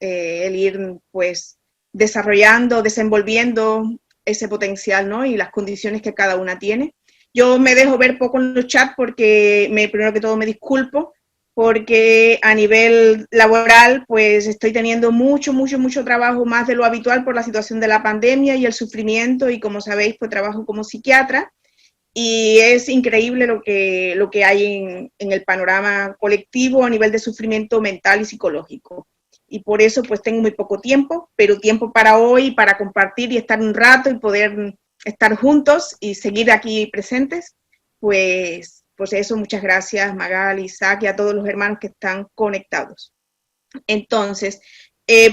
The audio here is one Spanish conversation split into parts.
el ir pues desarrollando, desenvolviendo ese potencial, ¿no? Y las condiciones que cada una tiene. Yo me dejo ver poco en los chats porque primero que todo me disculpo, porque a nivel laboral pues estoy teniendo mucho trabajo, más de lo habitual por la situación de la pandemia y el sufrimiento, y como sabéis pues trabajo como psiquiatra y es increíble lo que hay en el panorama colectivo a nivel de sufrimiento mental y psicológico. Y por eso pues tengo muy poco tiempo, pero tiempo para hoy, para compartir y estar un rato y poder estar juntos y seguir aquí presentes, pues eso, muchas gracias Magal, Isaac y a todos los hermanos que están conectados. Entonces,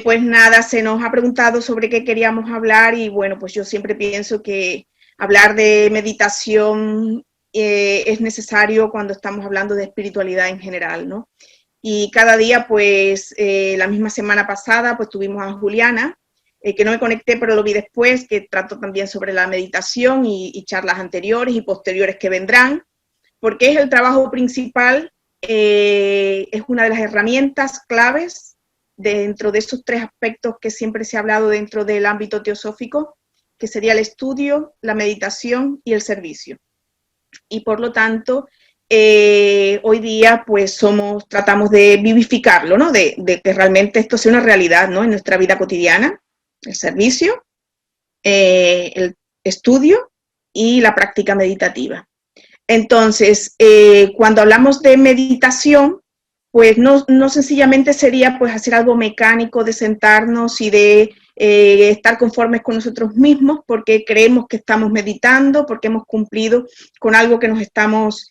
pues nada, se nos ha preguntado sobre qué queríamos hablar y bueno, pues yo siempre pienso que hablar de meditación es necesario cuando estamos hablando de espiritualidad en general, ¿no? Y cada día, pues, la misma semana pasada, pues tuvimos a Juliana, que no me conecté, pero lo vi después, que trató también sobre la meditación y charlas anteriores y posteriores que vendrán, porque es el trabajo principal, es una de las herramientas claves dentro de esos tres aspectos que siempre se ha hablado dentro del ámbito teosófico, que sería el estudio, la meditación y el servicio. Y por lo tanto, hoy día pues tratamos de vivificarlo, ¿no? De que realmente esto sea una realidad, ¿no? En nuestra vida cotidiana, el servicio, el estudio y la práctica meditativa. Entonces, cuando hablamos de meditación, pues no sencillamente sería pues hacer algo mecánico de sentarnos y de estar conformes con nosotros mismos porque creemos que estamos meditando, porque hemos cumplido con algo que nos estamos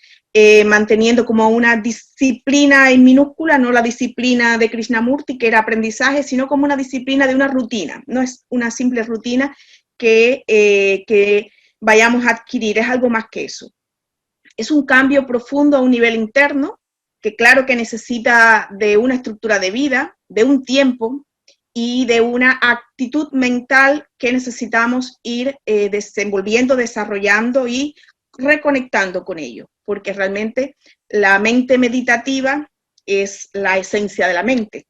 manteniendo como una disciplina en minúscula, no la disciplina de Krishnamurti, que era aprendizaje, sino como una disciplina de una rutina. No es una simple rutina que vayamos a adquirir, es algo más que eso. Es un cambio profundo a un nivel interno, que claro que necesita de una estructura de vida, de un tiempo y de una actitud mental que necesitamos ir desenvolviendo, desarrollando y reconectando con ello, porque realmente la mente meditativa es la esencia de la mente.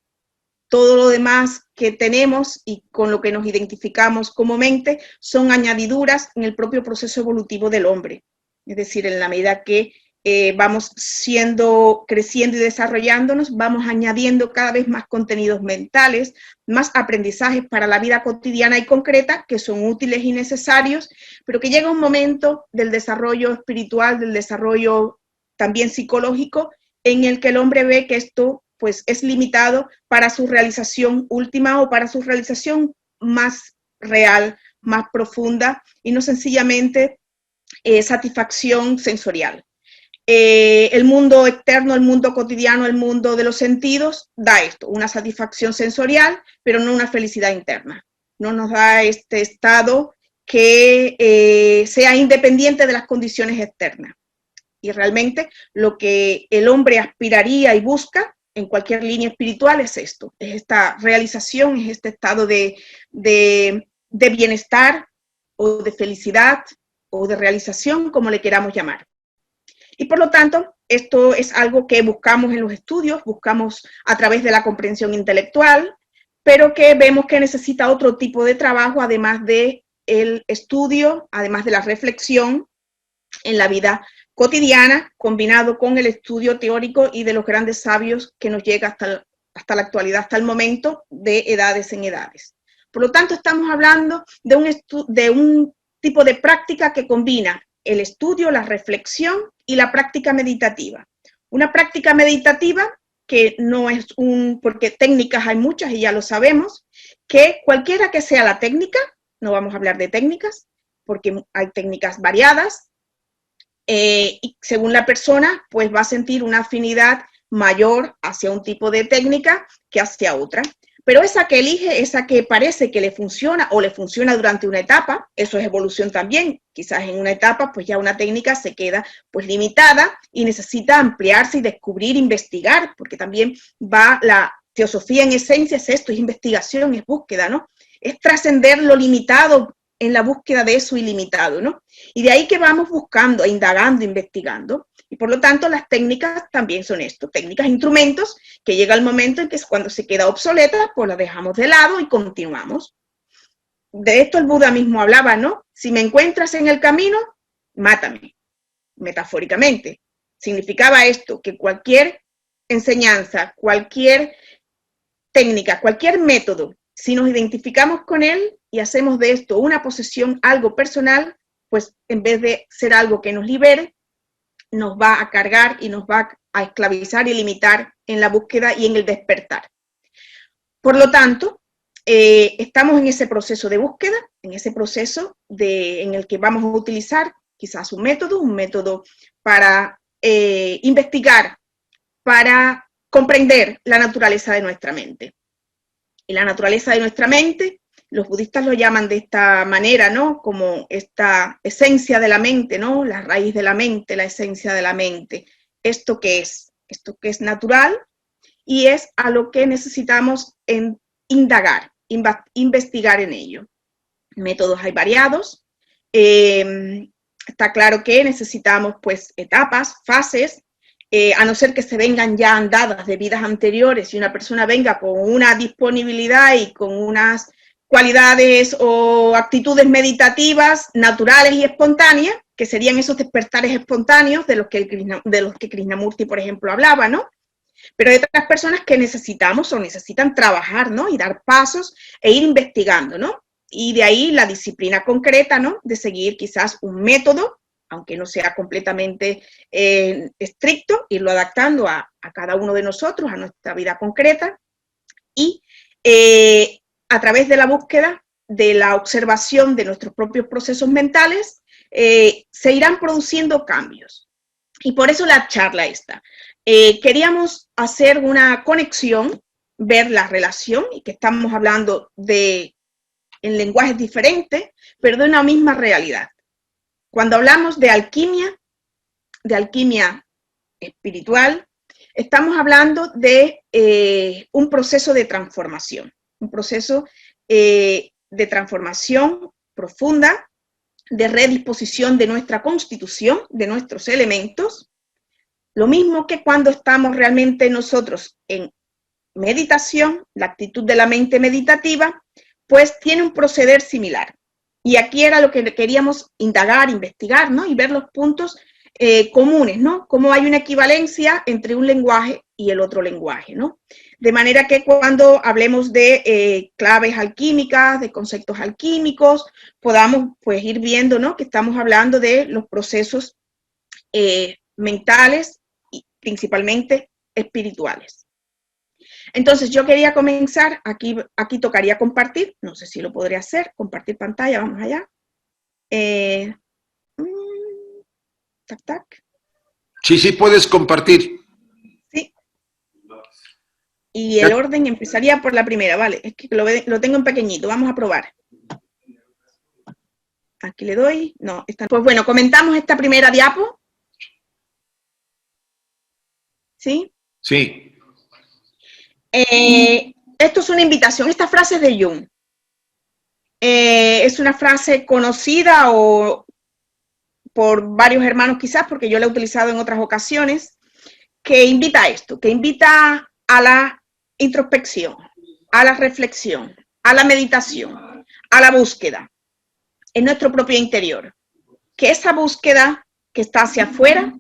Todo lo demás que tenemos y con lo que nos identificamos como mente son añadiduras en el propio proceso evolutivo del hombre. Es decir, en la medida que vamos creciendo y desarrollándonos, vamos añadiendo cada vez más contenidos mentales, más aprendizajes para la vida cotidiana y concreta, que son útiles y necesarios, pero que llega un momento del desarrollo espiritual, del desarrollo también psicológico, en el que el hombre ve que esto pues es limitado para su realización última o para su realización más real, más profunda y no sencillamente satisfacción sensorial. El mundo externo, el mundo cotidiano, el mundo de los sentidos da esto, una satisfacción sensorial, pero no una felicidad interna. No nos da este estado que sea independiente de las condiciones externas. Y realmente lo que el hombre aspiraría y busca en cualquier línea espiritual es esto, es esta realización, es este estado de bienestar o de felicidad o de realización, como le queramos llamar. Y por lo tanto, esto es algo que buscamos en los estudios, buscamos a través de la comprensión intelectual, pero que vemos que necesita otro tipo de trabajo, además del estudio, además de la reflexión en la vida cotidiana, combinado con el estudio teórico y de los grandes sabios que nos llega hasta la actualidad, hasta el momento, de edades en edades. Por lo tanto, estamos hablando de un tipo de práctica que combina el estudio, la reflexión y la práctica meditativa. Una práctica meditativa que no es porque técnicas hay muchas y ya lo sabemos, que cualquiera que sea la técnica, no vamos a hablar de técnicas, porque hay técnicas variadas, y según la persona, pues va a sentir una afinidad mayor hacia un tipo de técnica que hacia otra. Pero esa que elige, esa que parece que le funciona o le funciona durante una etapa, eso es evolución también. Quizás en una etapa, pues ya una técnica se queda pues limitada y necesita ampliarse y descubrir, investigar, porque también va la teosofía en esencia, es esto, es investigación, es búsqueda, ¿no? Es trascender lo limitado en la búsqueda de eso ilimitado, ¿no? Y de ahí que vamos buscando, indagando, investigando. Y por lo tanto las técnicas también son esto, técnicas, instrumentos, que llega el momento en que cuando se queda obsoleta, pues la dejamos de lado y continuamos. De esto el Buda mismo hablaba, ¿no? Si me encuentras en el camino, mátame, metafóricamente. Significaba esto, que cualquier enseñanza, cualquier técnica, cualquier método, si nos identificamos con él y hacemos de esto una posesión, algo personal, pues en vez de ser algo que nos libere, nos va a cargar y nos va a esclavizar y limitar en la búsqueda y en el despertar. Por lo tanto, estamos en ese proceso de búsqueda, en ese proceso en el que vamos a utilizar quizás un método para investigar, para comprender la naturaleza de nuestra mente. Y la naturaleza de nuestra mente, los budistas lo llaman de esta manera, ¿no? Como esta esencia de la mente, ¿no? La raíz de la mente, la esencia de la mente. Esto que es natural y es a lo que necesitamos indagar, investigar en ello. Métodos hay variados. Está claro que necesitamos pues etapas, fases, a no ser que se vengan ya andadas de vidas anteriores y una persona venga con una disponibilidad y con unas cualidades o actitudes meditativas naturales y espontáneas, que serían esos despertares espontáneos de los que Krishnamurti, por ejemplo, hablaba, ¿no? Pero hay otras personas que necesitamos o necesitan trabajar, ¿no? Y dar pasos e ir investigando, ¿no? Y de ahí la disciplina concreta, ¿no? De seguir quizás un método, aunque no sea completamente estricto, irlo adaptando a cada uno de nosotros, a nuestra vida concreta, y a través de la búsqueda, de la observación de nuestros propios procesos mentales, se irán produciendo cambios. Y por eso la charla esta. Queríamos hacer una conexión, ver la relación, y que estamos hablando en lenguajes diferentes, pero de una misma realidad. Cuando hablamos de alquimia espiritual, estamos hablando de un proceso de transformación, un proceso de transformación profunda, de redisposición de nuestra constitución, de nuestros elementos, lo mismo que cuando estamos realmente nosotros en meditación, la actitud de la mente meditativa, pues tiene un proceder similar. Y aquí era lo que queríamos indagar, investigar, ¿no? Y ver los puntos comunes, ¿no? Cómo hay una equivalencia entre un lenguaje y el otro lenguaje, ¿no? De manera que cuando hablemos de claves alquímicas, de conceptos alquímicos, podamos pues ir viendo, ¿no? Que estamos hablando de los procesos mentales y principalmente espirituales. Entonces yo quería comenzar, aquí tocaría compartir, no sé si lo podré hacer, compartir pantalla, vamos allá. Tac, tac. Sí, puedes compartir. Sí. Y el orden empezaría por la primera, vale, es que lo tengo en pequeñito, vamos a probar. Aquí le doy, no, pues bueno, comentamos esta primera diapo. ¿Sí? Sí. Esto es una invitación, esta frase es de Jung. Es una frase conocida por varios hermanos quizás, porque yo la he utilizado en otras ocasiones, que invita a esto, que invita a la introspección, a la reflexión, a la meditación, a la búsqueda en nuestro propio interior. Que esa búsqueda que está hacia afuera,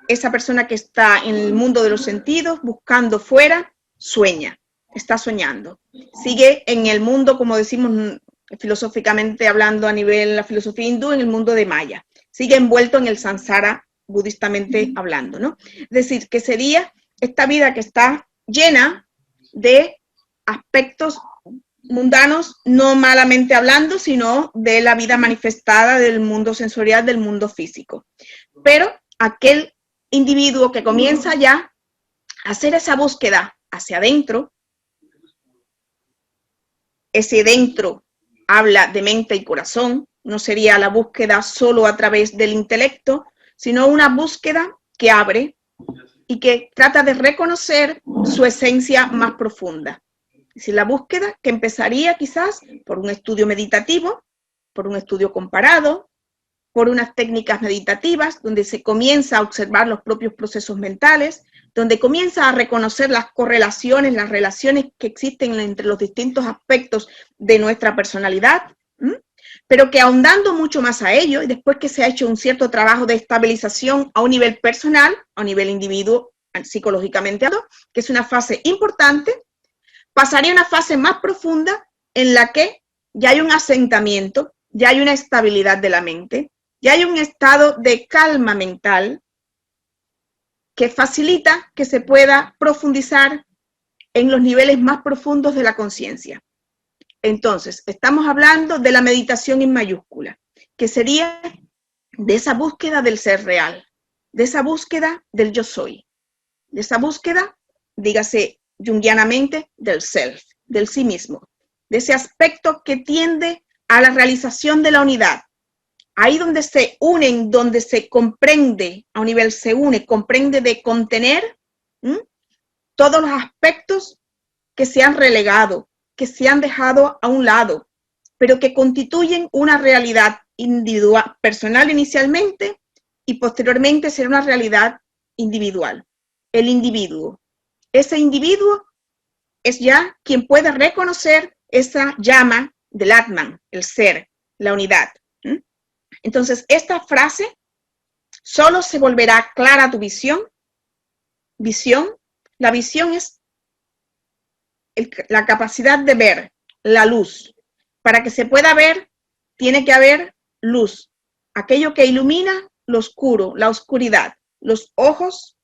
esa persona que está en el mundo de los sentidos, buscando fuera, sueña, está soñando. Sigue en el mundo, como decimos filosóficamente hablando a nivel la filosofía hindú, en el mundo de Maya. Sigue envuelto en el samsara, budistamente hablando, ¿no? Es decir, que sería esta vida que está llena de aspectos mundanos, no malamente hablando, sino de la vida manifestada del mundo sensorial, del mundo físico. Pero aquel individuo que comienza ya a hacer esa búsqueda hacia adentro, ese dentro habla de mente y corazón, no sería la búsqueda solo a través del intelecto, sino una búsqueda que abre y que trata de reconocer su esencia más profunda. Es decir, la búsqueda que empezaría quizás por un estudio meditativo, por un estudio comparado, por unas técnicas meditativas, donde se comienza a observar los propios procesos mentales, donde comienza a reconocer las correlaciones, las relaciones que existen entre los distintos aspectos de nuestra personalidad, pero que ahondando mucho más a ello, y después que se ha hecho un cierto trabajo de estabilización a un nivel personal, a un nivel individuo, psicológicamente hablando, que es una fase importante, pasaría a una fase más profunda en la que ya hay un asentamiento, ya hay una estabilidad de la mente, ya hay un estado de calma mental que facilita que se pueda profundizar en los niveles más profundos de la conciencia. Entonces, estamos hablando de la meditación en mayúscula, que sería de esa búsqueda del ser real, de esa búsqueda del yo soy, de esa búsqueda, dígase junguianamente, del self, del sí mismo, de ese aspecto que tiende a la realización de la unidad. Ahí donde se unen, donde se comprende, a un nivel se une, comprende de contener todos los aspectos que se han relegado, que se han dejado a un lado, pero que constituyen una realidad individual, personal inicialmente, y posteriormente será una realidad individual. El individuo. Ese individuo es ya quien puede reconocer esa llama del Atman, el ser, la unidad. Entonces, esta frase solo se volverá clara a tu visión. La visión es la capacidad de ver la luz. Para que se pueda ver, tiene que haber luz. Aquello que ilumina lo oscuro, la oscuridad. Los ojos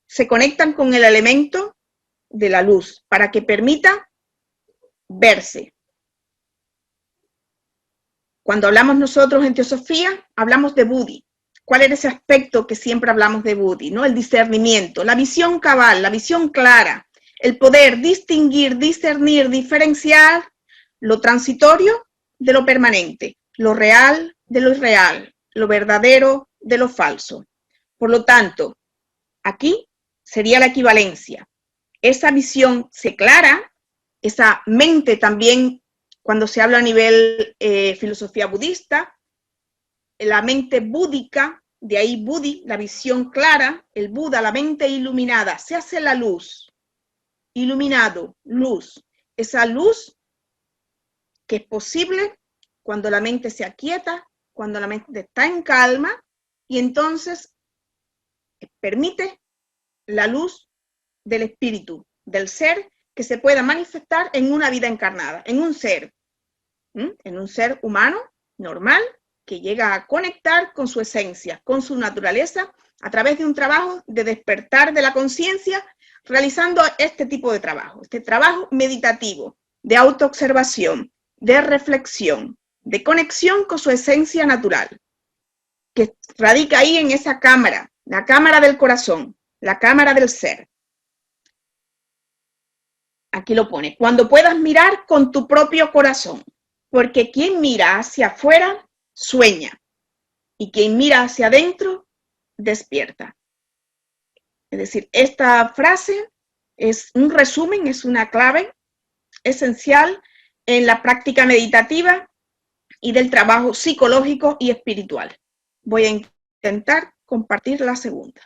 se conectan con el elemento de la luz para que permita verse. Cuando hablamos nosotros en teosofía, hablamos de Buddhi. ¿Cuál era ese aspecto que siempre hablamos de Buddhi? ¿No? El discernimiento, la visión cabal, la visión clara, el poder distinguir, discernir, diferenciar lo transitorio de lo permanente, lo real de lo irreal, lo verdadero de lo falso. Por lo tanto, aquí sería la equivalencia. Esa visión se clara, esa mente también, cuando se habla a nivel filosofía budista, la mente búdica, de ahí Buddhi, la visión clara, el Buda, la mente iluminada, se hace la luz, iluminado, luz, esa luz que es posible cuando la mente se aquieta, cuando la mente está en calma, y entonces permite la luz del espíritu, del ser, que se pueda manifestar en una vida encarnada, en un ser humano, normal, que llega a conectar con su esencia, con su naturaleza, a través de un trabajo de despertar de la conciencia, realizando este tipo de trabajo, este trabajo meditativo, de autoobservación, de reflexión, de conexión con su esencia natural, que radica ahí en esa cámara, la cámara del corazón, la cámara del ser. Aquí lo pone, cuando puedas mirar con tu propio corazón, porque quien mira hacia afuera sueña, y quien mira hacia adentro despierta. Es decir, esta frase es un resumen, es una clave esencial en la práctica meditativa y del trabajo psicológico y espiritual. Voy a intentar compartir la segunda.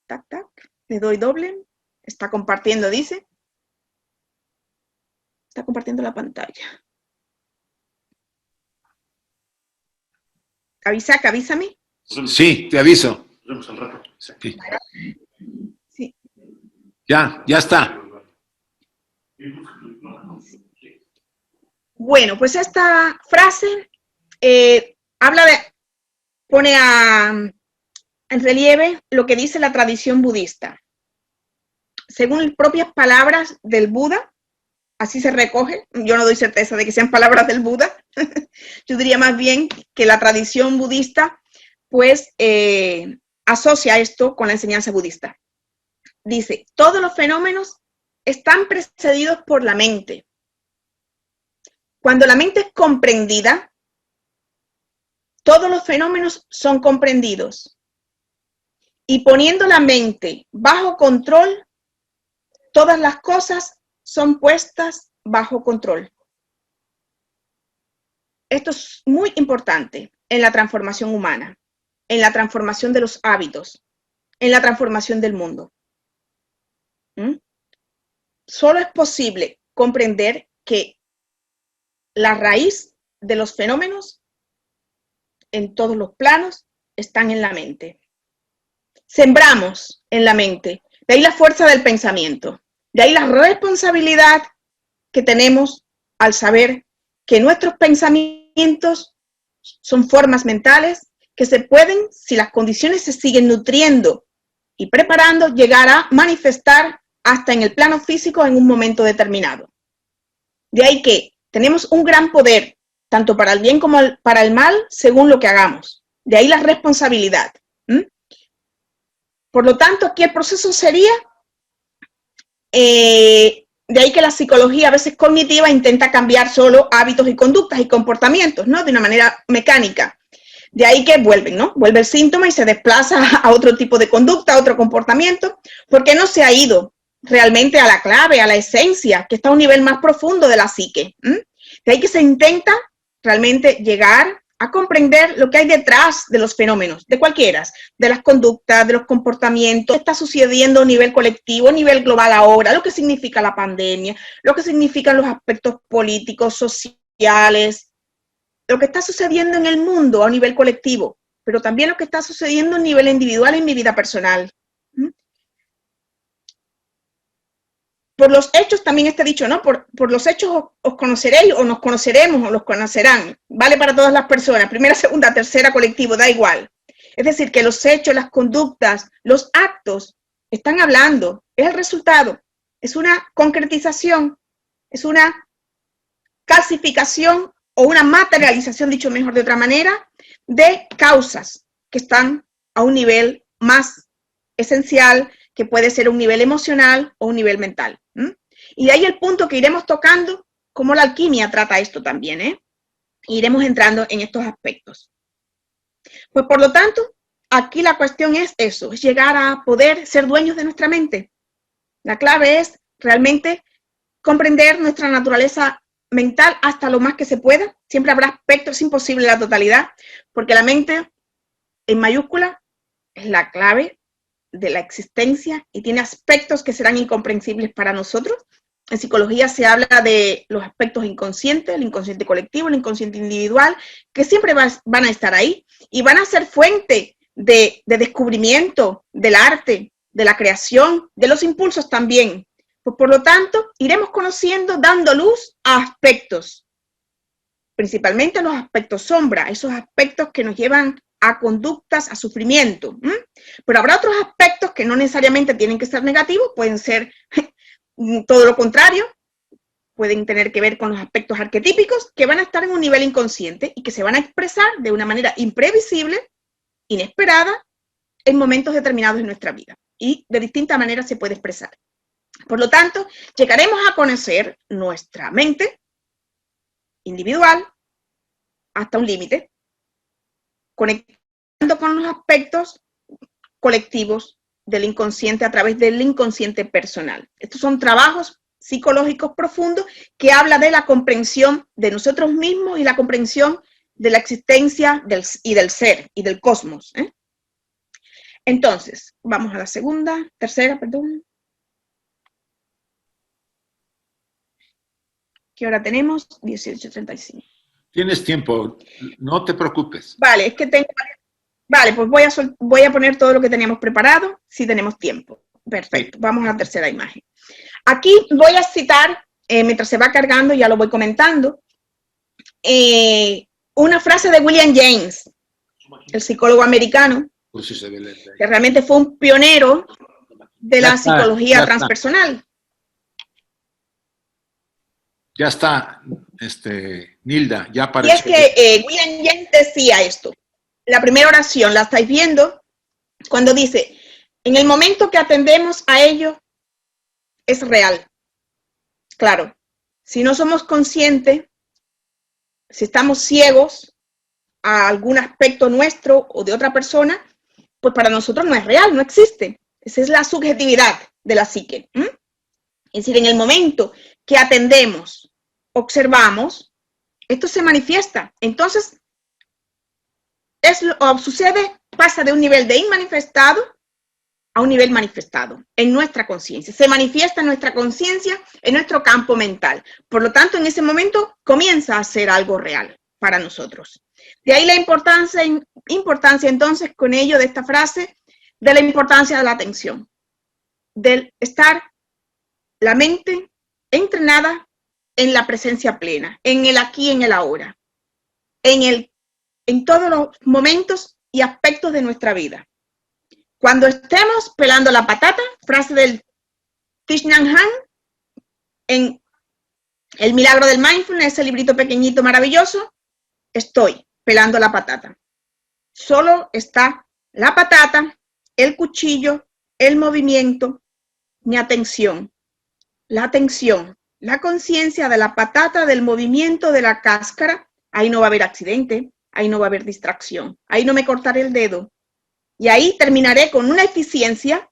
Tac, tac, le doy doble. Está compartiendo, dice. Está compartiendo la pantalla. Avísame. Sí, te aviso. Sí. Sí. Ya está. Bueno, pues esta frase pone en relieve lo que dice la tradición budista. Según propias palabras del Buda, así se recoge, yo no doy certeza de que sean palabras del Buda, yo diría más bien que la tradición budista pues asocia esto con la enseñanza budista. Dice, todos los fenómenos están precedidos por la mente. Cuando la mente es comprendida, todos los fenómenos son comprendidos. Y poniendo la mente bajo control, todas las cosas son puestas bajo control. Esto es muy importante en la transformación humana, en la transformación de los hábitos, en la transformación del mundo. Solo es posible comprender que la raíz de los fenómenos en todos los planos están en la mente. Sembramos en la mente, de ahí la fuerza del pensamiento, de ahí la responsabilidad que tenemos al saber que nuestros pensamientos son formas mentales que se pueden, si las condiciones se siguen nutriendo y preparando, llegar a manifestar hasta en el plano físico en un momento determinado. De ahí que tenemos un gran poder, tanto para el bien como para el mal, según lo que hagamos. De ahí la responsabilidad. Por lo tanto, aquí el proceso sería, de ahí que la psicología a veces cognitiva intenta cambiar solo hábitos y conductas y comportamientos, ¿no? De una manera mecánica. De ahí que vuelven, ¿no? Vuelve el síntoma y se desplaza a otro tipo de conducta, a otro comportamiento, porque no se ha ido realmente a la clave, a la esencia, que está a un nivel más profundo de la psique. De ahí que se intenta realmente llegar a comprender lo que hay detrás de los fenómenos, de cualquiera, de las conductas, de los comportamientos, qué está sucediendo a nivel colectivo, a nivel global ahora, lo que significa la pandemia, lo que significan los aspectos políticos, sociales, lo que está sucediendo en el mundo a nivel colectivo, pero también lo que está sucediendo a nivel individual en mi vida personal. Por los hechos también está dicho, ¿no? Por los hechos os conoceréis, o nos conoceremos, o los conocerán. Vale para todas las personas, primera, segunda, tercera, colectivo, da igual. Es decir, que los hechos, las conductas, los actos están hablando, es el resultado, es una concretización, es una calcificación o una materialización, dicho mejor de otra manera, de causas que están a un nivel más esencial, que puede ser un nivel emocional o un nivel mental. Y de ahí el punto que iremos tocando, cómo la alquimia trata esto también, iremos entrando en estos aspectos. Pues por lo tanto, aquí la cuestión es eso, es llegar a poder ser dueños de nuestra mente. La clave es realmente comprender nuestra naturaleza mental hasta lo más que se pueda. Siempre habrá aspectos, es imposible la totalidad, porque la mente en mayúscula es la clave de la existencia y tiene aspectos que serán incomprensibles para nosotros. En psicología se habla de los aspectos inconscientes, el inconsciente colectivo, el inconsciente individual, que siempre van a estar ahí y van a ser fuente de descubrimiento del arte, de la creación, de los impulsos también. Pues por lo tanto, iremos conociendo, dando luz a aspectos, principalmente a los aspectos sombra, esos aspectos que nos llevan a conductas, a sufrimiento. Pero habrá otros aspectos que no necesariamente tienen que ser negativos, pueden ser todo lo contrario, pueden tener que ver con los aspectos arquetípicos que van a estar en un nivel inconsciente y que se van a expresar de una manera imprevisible, inesperada, en momentos determinados de nuestra vida. Y de distintas maneras se puede expresar. Por lo tanto, llegaremos a conocer nuestra mente individual hasta un límite, conectando con los aspectos colectivos del inconsciente a través del inconsciente personal. Estos son trabajos psicológicos profundos que habla de la comprensión de nosotros mismos y la comprensión de la existencia y del ser y del cosmos. Entonces, vamos a la tercera, perdón. ¿Qué hora tenemos? 18:35. Tienes tiempo, no te preocupes. Vale, es que tengo... Vale, pues voy a poner todo lo que teníamos preparado, si tenemos tiempo. Perfecto, vamos a la tercera imagen. Aquí voy a citar, mientras se va cargando, ya lo voy comentando, una frase de William James, el psicólogo americano, que realmente fue un pionero de la psicología transpersonal. Ya está, Nilda, ya apareció. Y es que William James decía esto. La primera oración, la estáis viendo, cuando dice, en el momento que atendemos a ello, es real. Claro, si no somos conscientes, si estamos ciegos a algún aspecto nuestro o de otra persona, pues para nosotros no es real, no existe. Esa es la subjetividad de la psique. Es decir, en el momento que atendemos, observamos, esto se manifiesta. Entonces, sucede, pasa de un nivel de inmanifestado a un nivel manifestado en nuestra conciencia. Se manifiesta en nuestra conciencia, en nuestro campo mental. Por lo tanto, en ese momento comienza a ser algo real para nosotros. De ahí la importancia entonces con ello de esta frase, de la importancia de la atención, del estar la mente entrenada en la presencia plena, en el aquí, en el ahora, en todos los momentos y aspectos de nuestra vida. Cuando estemos pelando la patata, frase del Thich Nhat Hanh, en El milagro del mindfulness, ese librito pequeñito maravilloso, estoy pelando la patata. Solo está la patata, el cuchillo, el movimiento, mi atención. La atención, la conciencia de la patata, del movimiento de la cáscara. Ahí no va a haber accidente, ahí no va a haber distracción, ahí no me cortaré el dedo. Y ahí terminaré con una eficiencia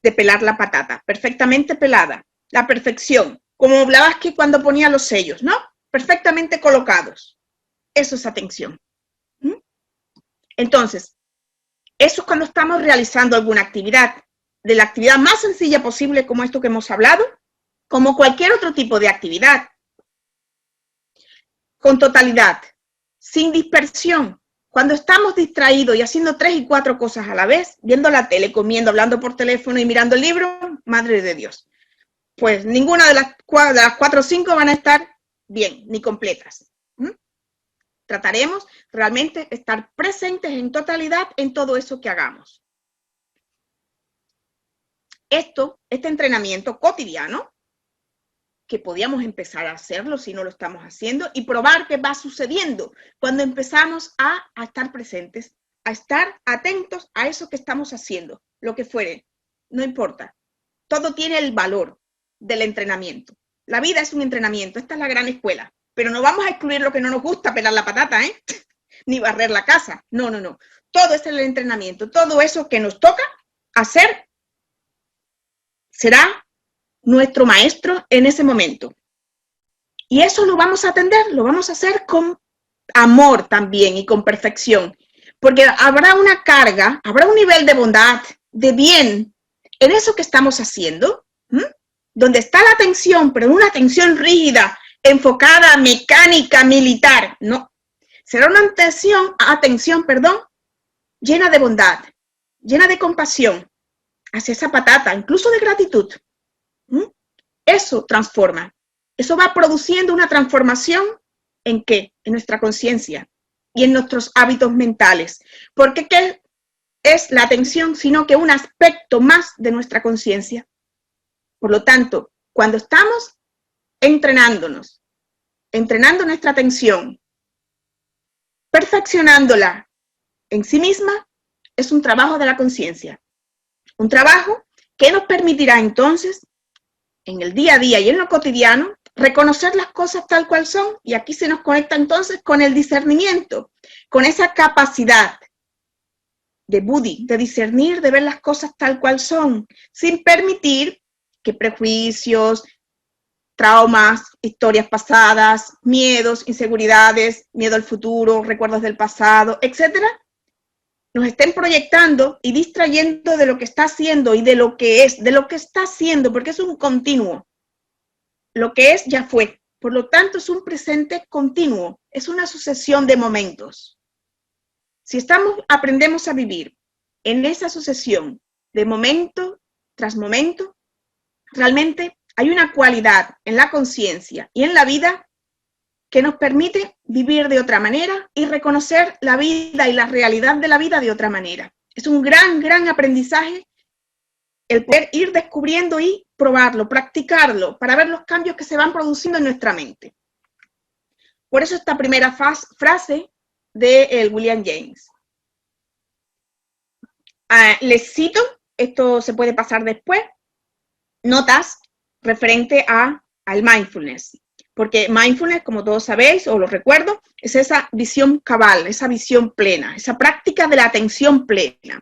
de pelar la patata, perfectamente pelada, la perfección, como Blavatsky cuando ponía los sellos, ¿no? Perfectamente colocados. Eso es atención. Entonces, eso es cuando estamos realizando alguna actividad, de la actividad más sencilla posible como esto que hemos hablado, como cualquier otro tipo de actividad, con totalidad, sin dispersión. Cuando estamos distraídos y haciendo 3 y 4 cosas a la vez, viendo la tele, comiendo, hablando por teléfono y mirando el libro, madre de Dios, pues ninguna de las 4 o 5 van a estar bien, ni completas. Trataremos realmente de estar presentes en totalidad en todo eso que hagamos. Este entrenamiento cotidiano, que podíamos empezar a hacerlo si no lo estamos haciendo y probar qué va sucediendo cuando empezamos a estar presentes, a estar atentos a eso que estamos haciendo, lo que fuere, no importa. Todo tiene el valor del entrenamiento. La vida es un entrenamiento, esta es la gran escuela, pero no vamos a excluir lo que no nos gusta, pelar la patata, ni barrer la casa, no. Todo es el entrenamiento, todo eso que nos toca hacer será nuestro maestro en ese momento. Y eso lo vamos a atender, lo vamos a hacer con amor también y con perfección, porque habrá una carga, habrá un nivel de bondad, de bien, en eso que estamos haciendo, donde está la atención, pero una atención rígida, enfocada, mecánica, militar, no. Será una atención, llena de bondad, llena de compasión hacia esa patata, incluso de gratitud. Eso transforma. Eso va produciendo una transformación ¿en qué? En nuestra conciencia y en nuestros hábitos mentales. Porque ¿qué es la atención? Sino que un aspecto más de nuestra conciencia. Por lo tanto, cuando estamos entrenándonos, entrenando nuestra atención, perfeccionándola en sí misma, es un trabajo de la conciencia. Un trabajo que nos permitirá entonces, en el día a día y en lo cotidiano, reconocer las cosas tal cual son, y aquí se nos conecta entonces con el discernimiento, con esa capacidad de buddhi, de discernir, de ver las cosas tal cual son, sin permitir que prejuicios, traumas, historias pasadas, miedos, inseguridades, miedo al futuro, recuerdos del pasado, etcétera, nos estén proyectando y distrayendo de lo que está haciendo y de lo que es, de lo que está haciendo, porque es un continuo. Lo que es ya fue, por lo tanto es un presente continuo, es una sucesión de momentos. Si aprendemos a vivir en esa sucesión de momento tras momento, realmente hay una cualidad en la conciencia y en la vida que nos permite vivir de otra manera y reconocer la vida y la realidad de la vida de otra manera. Es un gran aprendizaje el poder ir descubriendo y probarlo, practicarlo, para ver los cambios que se van produciendo en nuestra mente. Por eso esta primera frase de William James. Les cito, esto se puede pasar después, notas referente al mindfulness. Porque mindfulness, como todos sabéis, o lo recuerdo, es esa visión cabal, esa visión plena, esa práctica de la atención plena.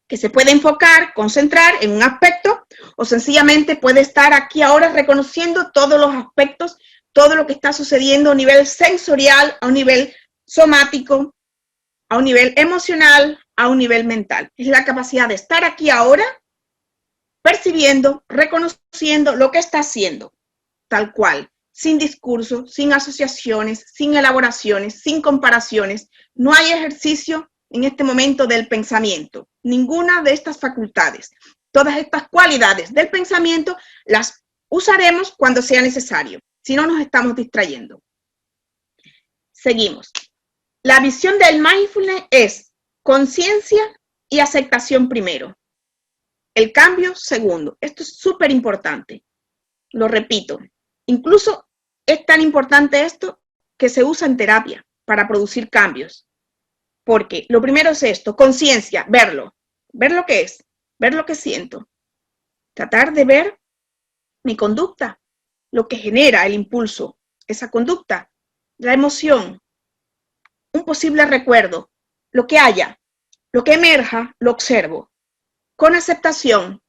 que se puede enfocar, concentrar en un aspecto, o sencillamente puede estar aquí ahora reconociendo todos los aspectos, todo lo que está sucediendo a un nivel sensorial, a un nivel somático, a un nivel emocional, a un nivel mental. Es la capacidad de estar aquí ahora, percibiendo, reconociendo lo que está haciendo, tal cual, sin discurso, sin asociaciones, sin elaboraciones, sin comparaciones. No hay ejercicio en este momento del pensamiento, ninguna de estas facultades. Todas estas cualidades del pensamiento las usaremos cuando sea necesario, si no nos estamos distrayendo. Seguimos. La visión del mindfulness es conciencia y aceptación primero. El cambio segundo. Esto es súper importante. Lo repito. Incluso es tan importante esto que se usa en terapia para producir cambios. Porque lo primero es esto, conciencia, verlo. Ver lo que es, ver lo que siento. Tratar de ver mi conducta, lo que genera el impulso, esa conducta, la emoción, un posible recuerdo, lo que haya, lo que emerja, lo observo. Con aceptación,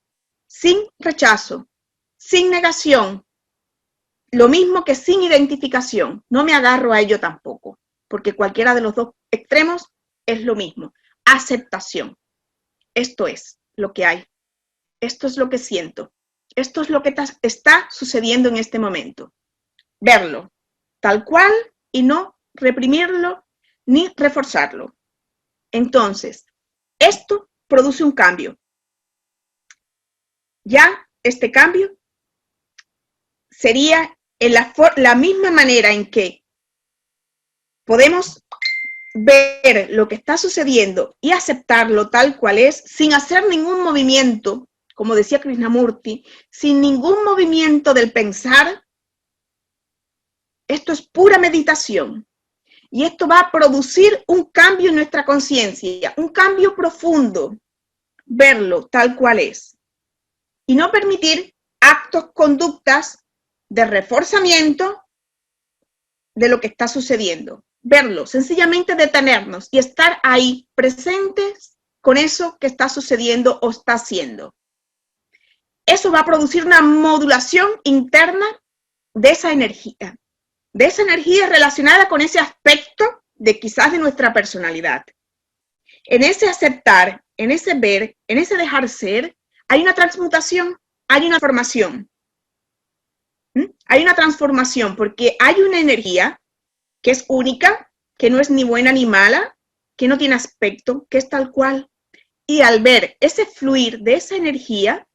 sin rechazo, sin negación, lo mismo que sin identificación. No me agarro a ello tampoco, porque cualquiera de los dos extremos es lo mismo. Aceptación. Esto es lo que hay. Esto es lo que siento. Esto es lo que está sucediendo en este momento. Verlo tal cual y no reprimirlo ni reforzarlo. Entonces, esto produce un cambio. Ya este cambio sería en la misma manera en que podemos ver lo que está sucediendo y aceptarlo tal cual es, sin hacer ningún movimiento, como decía Krishnamurti, sin ningún movimiento del pensar. Esto es pura meditación. Y esto va a producir un cambio en nuestra conciencia, un cambio profundo, verlo tal cual es. Y no permitir actos, conductas de reforzamiento de lo que está sucediendo. Verlo, sencillamente detenernos y estar ahí presentes con eso que está sucediendo o está haciendo. Eso va a producir una modulación interna de esa energía relacionada con ese aspecto de quizás de nuestra personalidad. En ese aceptar, en ese ver, en ese dejar ser, hay una transmutación, hay una formación. Hay una transformación porque hay una energía que es única, que no es ni buena ni mala, que no tiene aspecto, que es tal cual. Y al ver ese fluir de esa energía,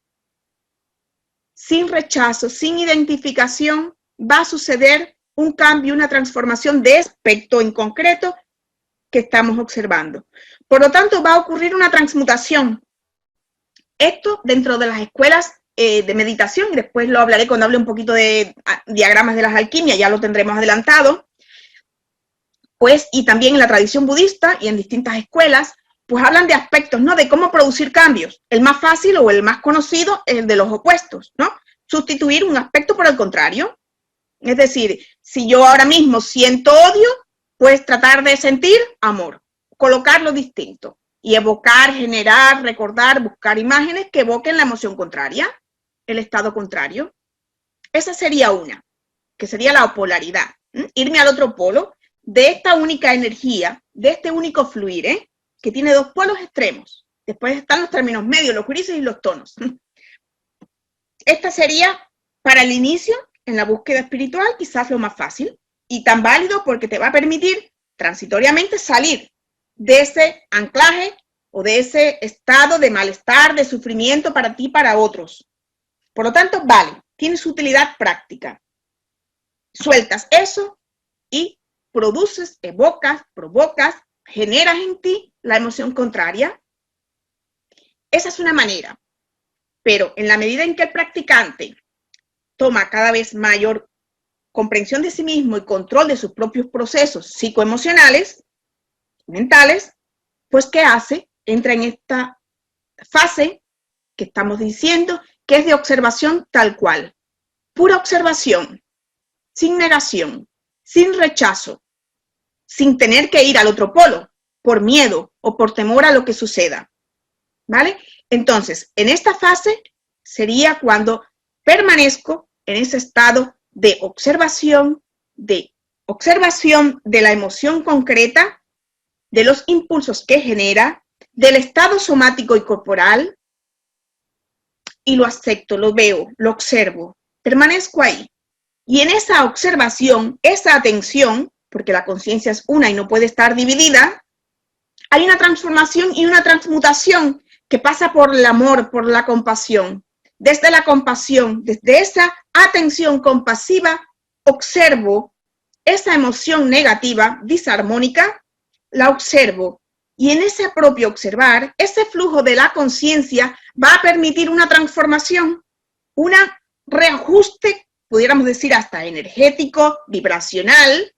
sin rechazo, sin identificación, va a suceder un cambio, una transformación de aspecto en concreto que estamos observando. Por lo tanto, va a ocurrir una transmutación. Esto dentro de las escuelas de meditación, y después lo hablaré cuando hable un poquito de diagramas de las alquimias, ya lo tendremos adelantado, pues, y también en la tradición budista y en distintas escuelas, pues hablan de aspectos, ¿no? De cómo producir cambios. El más fácil o el más conocido es el de los opuestos, ¿no? Sustituir un aspecto por el contrario. Es decir, si yo ahora mismo siento odio, pues tratar de sentir amor, colocarlo distinto y evocar, generar, recordar, buscar imágenes que evoquen la emoción contraria, el estado contrario. Esa sería una, que sería la polaridad. Irme al otro polo de esta única energía, de este único fluir, que tiene dos polos extremos. Después están los términos medios, los grises y los tonos. Esta sería para el inicio, en la búsqueda espiritual, quizás lo más fácil y tan válido porque te va a permitir transitoriamente salir de ese anclaje o de ese estado de malestar, de sufrimiento para ti y para otros. Por lo tanto, vale, tiene su utilidad práctica. Sueltas eso y produces, evocas, provocas, generas en ti la emoción contraria. Esa es una manera. Pero en la medida en que el practicante toma cada vez mayor comprensión de sí mismo y control de sus propios procesos psicoemocionales, mentales, pues ¿qué hace? Entra en esta fase que estamos diciendo, que es de observación tal cual. Pura observación, sin negación, sin rechazo, sin tener que ir al otro polo, por miedo o por temor a lo que suceda. ¿vale? Entonces, en esta fase sería cuando permanezco en ese estado de observación de la emoción concreta, de los impulsos que genera, del estado somático y corporal, y lo acepto, lo veo, lo observo, permanezco ahí. Y en esa observación, esa atención, porque la conciencia es una y no puede estar dividida, hay una transformación y una transmutación que pasa por el amor, por la compasión. Desde la compasión, desde esa atención compasiva, observo esa emoción negativa, disarmónica, la observo. Y en ese propio observar, ese flujo de la conciencia va a permitir una transformación, un reajuste, pudiéramos decir hasta energético, vibracional,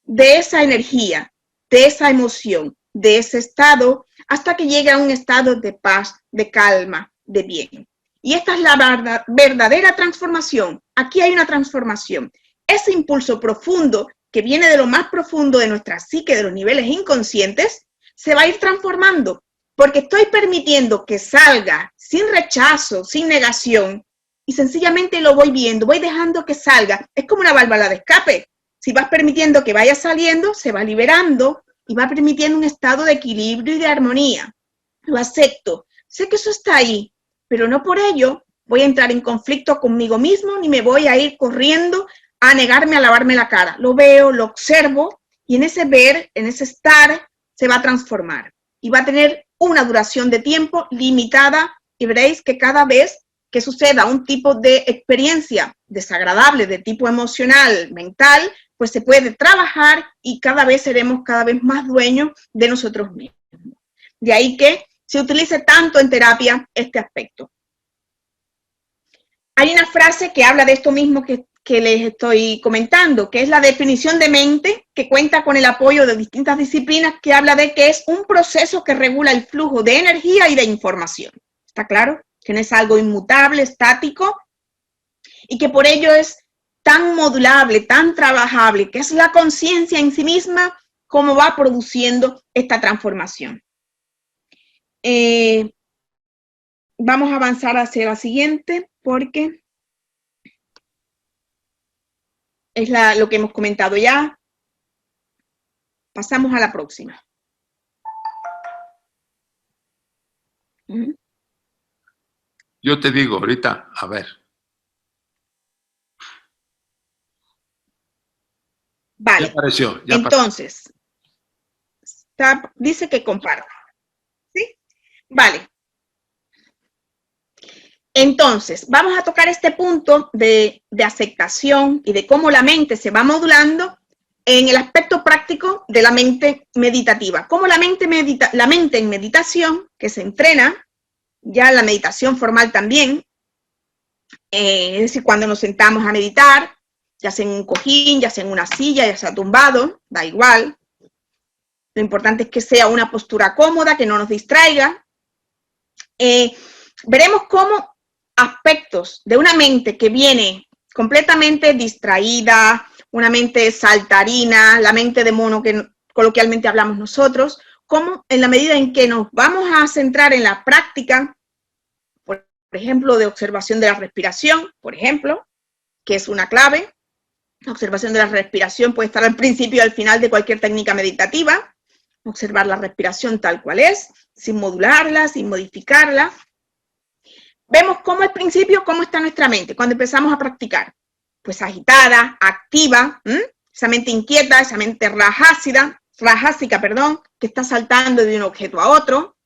de esa energía, de esa emoción, de ese estado, hasta que llegue a un estado de paz, de calma, de bien. Y esta es la verdadera transformación. Aquí hay una transformación. Ese impulso profundo que viene de lo más profundo de nuestra psique, de los niveles inconscientes, se va a ir transformando, porque estoy permitiendo que salga sin rechazo, sin negación, y sencillamente lo voy viendo, voy dejando que salga. Es como una válvula de escape. Si vas permitiendo que vaya saliendo, se va liberando y va permitiendo un estado de equilibrio y de armonía. Lo acepto. Sé que eso está ahí, pero no por ello voy a entrar en conflicto conmigo mismo, ni me voy a ir corriendo a negarme a lavarme la cara. Lo veo, lo observo, y en ese ver, en ese estar, se va a transformar. Y va a tener una duración de tiempo limitada, y veréis que cada vez que suceda un tipo de experiencia desagradable de tipo emocional, mental, pues se puede trabajar y cada vez seremos cada vez más dueños de nosotros mismos. De ahí que se utilice tanto en terapia este aspecto. Hay una frase que habla de esto mismo que les estoy comentando, que es la definición de mente, que cuenta con el apoyo de distintas disciplinas, que habla de que es un proceso que regula el flujo de energía y de información. ¿Está claro? Que no es algo inmutable, estático, y que por ello es tan modulable, tan trabajable, que es la conciencia en sí misma como va produciendo esta transformación. Vamos a avanzar hacia la siguiente, porque es lo que hemos comentado ya. Pasamos a la próxima. Yo te digo ahorita, a ver. Vale. Ya apareció. Ya entonces, dice que comparta. ¿Sí? Vale. Entonces, vamos a tocar este punto de aceptación y de cómo la mente se va modulando en el aspecto práctico de la mente meditativa. Cómo la mente en meditación, que se entrena, ya la meditación formal también, es decir, cuando nos sentamos a meditar, ya sea en un cojín, ya sea en una silla, ya sea tumbado, da igual. Lo importante es que sea una postura cómoda, que no nos distraiga. Veremos cómo aspectos de una mente que viene completamente distraída, una mente saltarina, la mente de mono que coloquialmente hablamos nosotros, cómo en la medida en que nos vamos a centrar en la práctica, por ejemplo, de observación de la respiración, por ejemplo, que es una clave. La observación de la respiración puede estar al principio y al final de cualquier técnica meditativa. Observar la respiración tal cual es, sin modularla, sin modificarla. Vemos cómo al principio, cómo está nuestra mente cuando empezamos a practicar. Pues agitada, activa, esa mente inquieta, esa mente rajásica, que está saltando de un objeto a otro,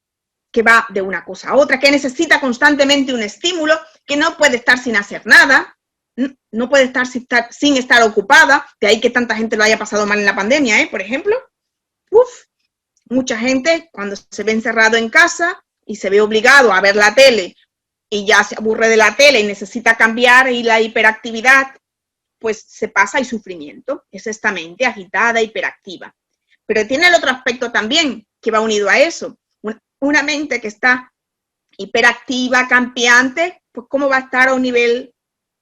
que va de una cosa a otra, que necesita constantemente un estímulo, que no puede estar sin hacer nada, no puede estar sin estar ocupada, de ahí que tanta gente lo haya pasado mal en la pandemia, por ejemplo. Mucha gente cuando se ve encerrado en casa y se ve obligado a ver la tele y ya se aburre de la tele y necesita cambiar, y la hiperactividad, pues se pasa al sufrimiento. Es esta mente agitada, hiperactiva. Pero tiene el otro aspecto también que va unido a eso. Una mente que está hiperactiva, campeante, pues cómo va a estar a un nivel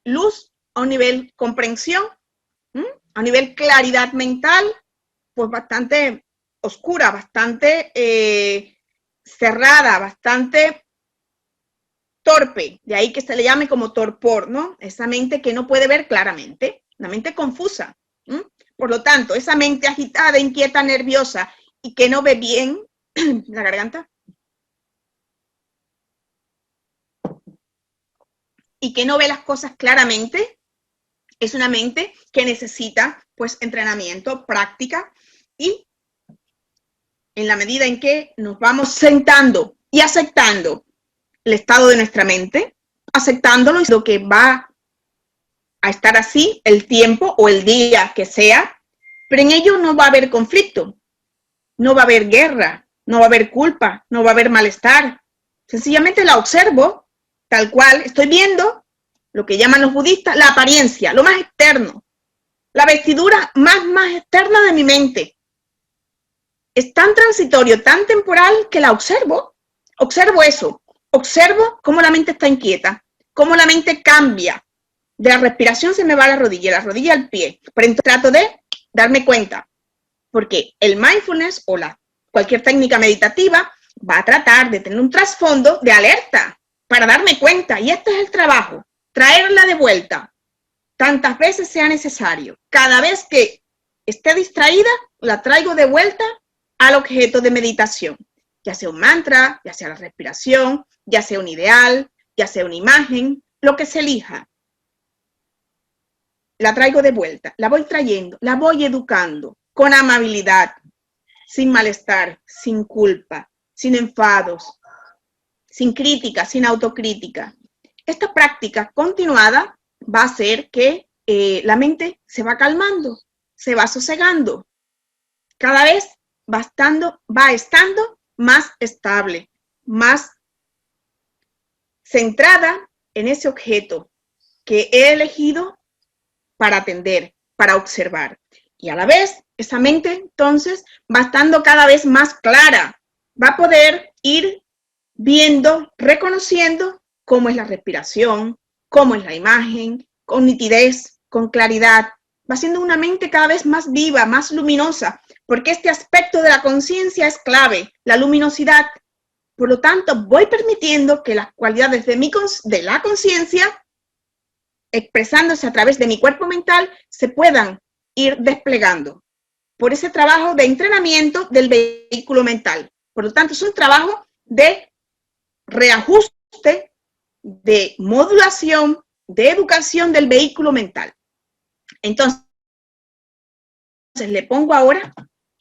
luz, a un nivel comprensión, a un nivel claridad mental, pues bastante oscura, bastante cerrada, bastante torpe, de ahí que se le llame como torpor, ¿no? Esa mente que no puede ver claramente, una mente confusa. Por lo tanto, esa mente agitada, inquieta, nerviosa y que no ve bien la garganta y que no ve las cosas claramente, es una mente que necesita pues entrenamiento, práctica, y en la medida en que nos vamos sentando y aceptando el estado de nuestra mente, aceptándolo y lo que va a estar así el tiempo o el día que sea, pero en ello no va a haber conflicto, no va a haber guerra, no va a haber culpa, no va a haber malestar. Sencillamente la observo tal cual, estoy viendo lo que llaman los budistas la apariencia, lo más externo, la vestidura más externa de mi mente. Es tan transitorio, tan temporal que la observo eso, observo cómo la mente está inquieta, cómo la mente cambia. De la respiración se me va a la rodilla al pie, pero entonces trato de darme cuenta, porque el mindfulness o cualquier técnica meditativa va a tratar de tener un trasfondo de alerta para darme cuenta, y este es el trabajo, traerla de vuelta, tantas veces sea necesario. Cada vez que esté distraída, la traigo de vuelta al objeto de meditación, ya sea un mantra, ya sea la respiración, ya sea un ideal, ya sea una imagen, lo que se elija. La traigo de vuelta, la voy trayendo, la voy educando con amabilidad, sin malestar, sin culpa, sin enfados, sin crítica, sin autocrítica. Esta práctica continuada va a hacer que la mente se va calmando, se va sosegando, cada vez va estando más estable, más centrada en ese objeto que he elegido para atender, para observar. Y a la vez, esa mente entonces va estando cada vez más clara, va a poder ir viendo, reconociendo cómo es la respiración, cómo es la imagen, con nitidez, con claridad. Va siendo una mente cada vez más viva, más luminosa, porque este aspecto de la conciencia es clave, la luminosidad. Por lo tanto, voy permitiendo que las cualidades de la conciencia, expresándose a través de mi cuerpo mental, se puedan ir desplegando por ese trabajo de entrenamiento del vehículo mental. Por lo tanto, es un trabajo de reajuste, de modulación, de educación del vehículo mental. Entonces, le pongo ahora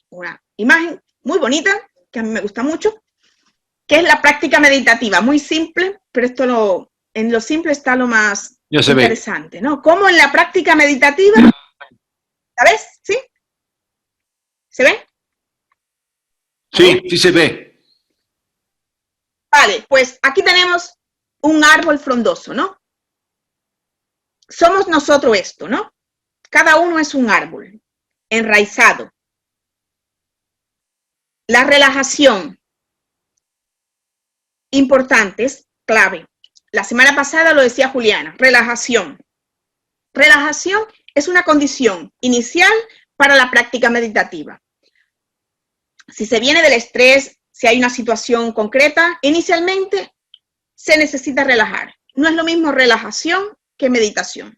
una imagen muy bonita, que a mí me gusta mucho, que es la práctica meditativa, muy simple, pero en lo simple está lo más interesante, ¿no? Como en la práctica meditativa, ¿sabes? ¿Sí? ¿Se ve? Sí, sí se ve. Vale, pues aquí tenemos un árbol frondoso, ¿no? Somos nosotros esto, ¿no? Cada uno es un árbol enraizado. La relajación, importante, es clave. La semana pasada lo decía Juliana, relajación. Relajación es una condición inicial para la práctica meditativa. Si se viene del estrés, si hay una situación concreta, inicialmente se necesita relajar. No es lo mismo relajación que meditación.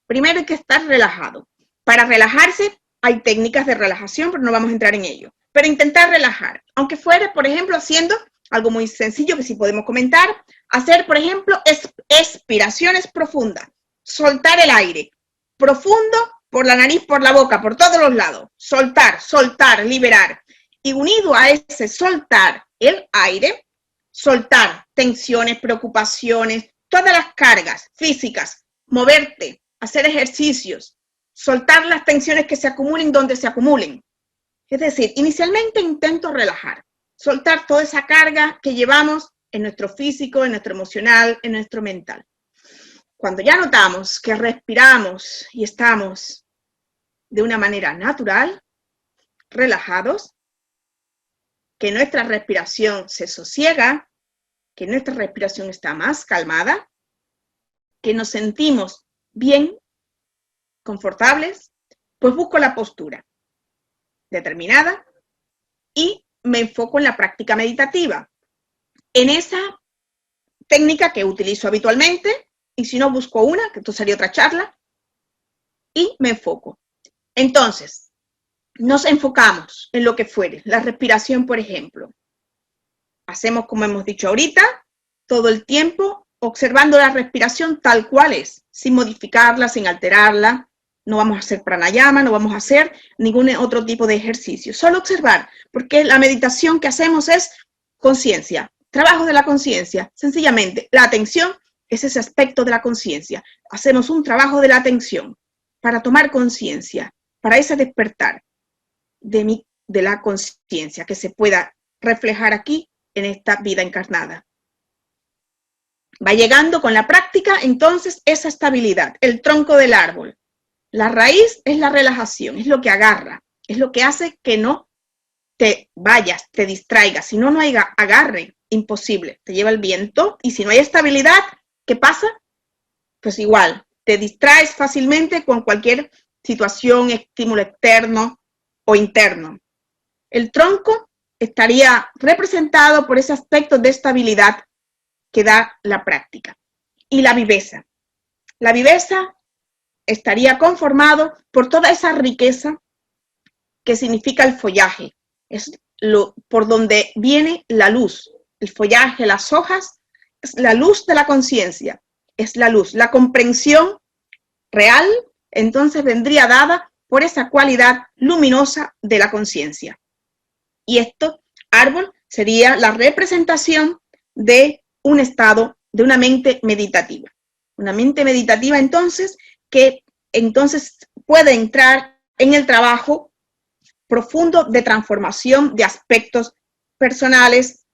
Primero hay que estar relajado. Para relajarse hay técnicas de relajación, pero no vamos a entrar en ello. Pero intentar relajar, aunque fuera, por ejemplo, haciendo algo muy sencillo que sí podemos comentar, hacer, por ejemplo, expiraciones profundas, soltar el aire, profundo por la nariz, por la boca, por todos los lados, soltar, soltar, liberar. Y unido a ese soltar el aire, soltar tensiones, preocupaciones, todas las cargas físicas, moverte, hacer ejercicios, soltar las tensiones que se acumulen donde se acumulen. Es decir, inicialmente intento relajar, soltar toda esa carga que llevamos en nuestro físico, en nuestro emocional, en nuestro mental. Cuando ya notamos que respiramos y estamos de una manera natural, relajados, que nuestra respiración se sosiega, que nuestra respiración está más calmada, que nos sentimos bien, confortables, pues busco la postura determinada y me enfoco en la práctica meditativa, en esa técnica que utilizo habitualmente, y si no busco una, que esto sería otra charla, y me enfoco. Entonces, nos enfocamos en lo que fuere, la respiración, por ejemplo. Hacemos, como hemos dicho ahorita, todo el tiempo observando la respiración tal cual es, sin modificarla, sin alterarla. No vamos a hacer pranayama, no vamos a hacer ningún otro tipo de ejercicio, solo observar, porque la meditación que hacemos es conciencia, trabajo de la conciencia, sencillamente. La atención es ese aspecto de la conciencia. Hacemos un trabajo de la atención para tomar conciencia, para ese despertar de la conciencia que se pueda reflejar aquí en esta vida encarnada. Va llegando con la práctica, entonces, esa estabilidad, el tronco del árbol. La raíz es la relajación, es lo que agarra, es lo que hace que no te vayas, te distraigas. Si no, no hay agarre, imposible. Te lleva el viento y si no hay estabilidad, ¿qué pasa? Pues igual, te distraes fácilmente con cualquier situación, estímulo externo o interno. El tronco estaría representado por ese aspecto de estabilidad que da la práctica. Y la viveza. La viveza estaría conformado por toda esa riqueza que significa el follaje. Es por donde viene la luz. El follaje, las hojas, es la luz de la conciencia. Es la luz. La comprensión real, entonces, vendría dada por esa cualidad luminosa de la conciencia. Y esto, árbol, sería la representación de un estado, de una mente meditativa. Una mente meditativa, entonces, que entonces puede entrar en el trabajo profundo de transformación de aspectos personales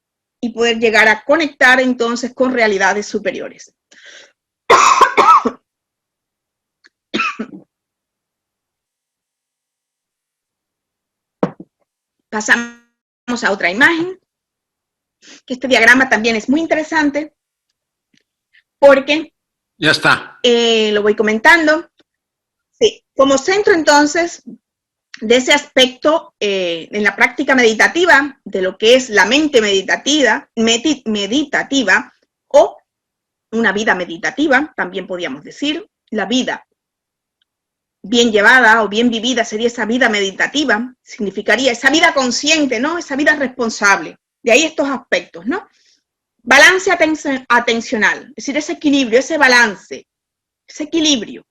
y poder llegar a conectar entonces con realidades superiores. Pasamos a otra imagen, que este diagrama también es muy interesante porque ya está. Lo voy comentando. Sí, como centro entonces de ese aspecto en la práctica meditativa, de lo que es la mente meditativa o una vida meditativa, también podríamos decir, la vida bien llevada o bien vivida sería esa vida meditativa, significaría esa vida consciente, ¿no? Esa vida responsable. De ahí estos aspectos, ¿no? Balance atencional, es decir, ese equilibrio, ese balance, ese equilibrio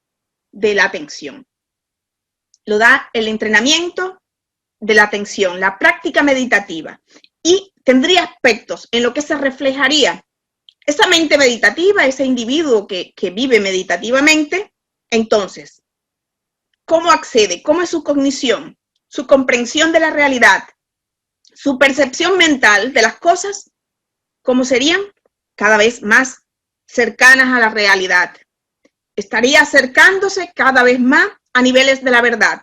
de la atención. Lo da el entrenamiento de la atención, la práctica meditativa. Y tendría aspectos en lo que se reflejaría esa mente meditativa, ese individuo que vive meditativamente. Entonces, ¿cómo accede? ¿Cómo es su cognición? Su comprensión de la realidad, su percepción mental de las cosas, ¿cómo serían? Cada vez más cercanas a la realidad. Estaría acercándose cada vez más a niveles de la verdad.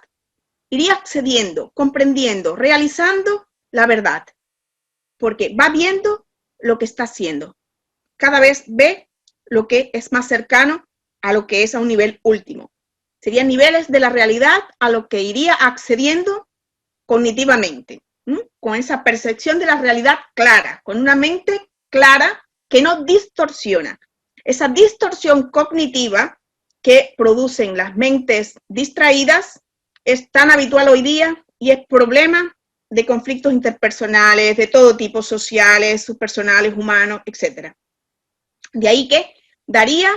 Iría accediendo, comprendiendo, realizando la verdad. Porque va viendo lo que está haciendo. Cada vez ve lo que es más cercano a lo que es a un nivel último. Serían niveles de la realidad a lo que iría accediendo cognitivamente, con esa percepción de la realidad clara, con una mente clara que no distorsiona. Esa distorsión cognitiva que producen las mentes distraídas es tan habitual hoy día y es problema de conflictos interpersonales, de todo tipo, sociales, subpersonales, humanos, etc. De ahí que daría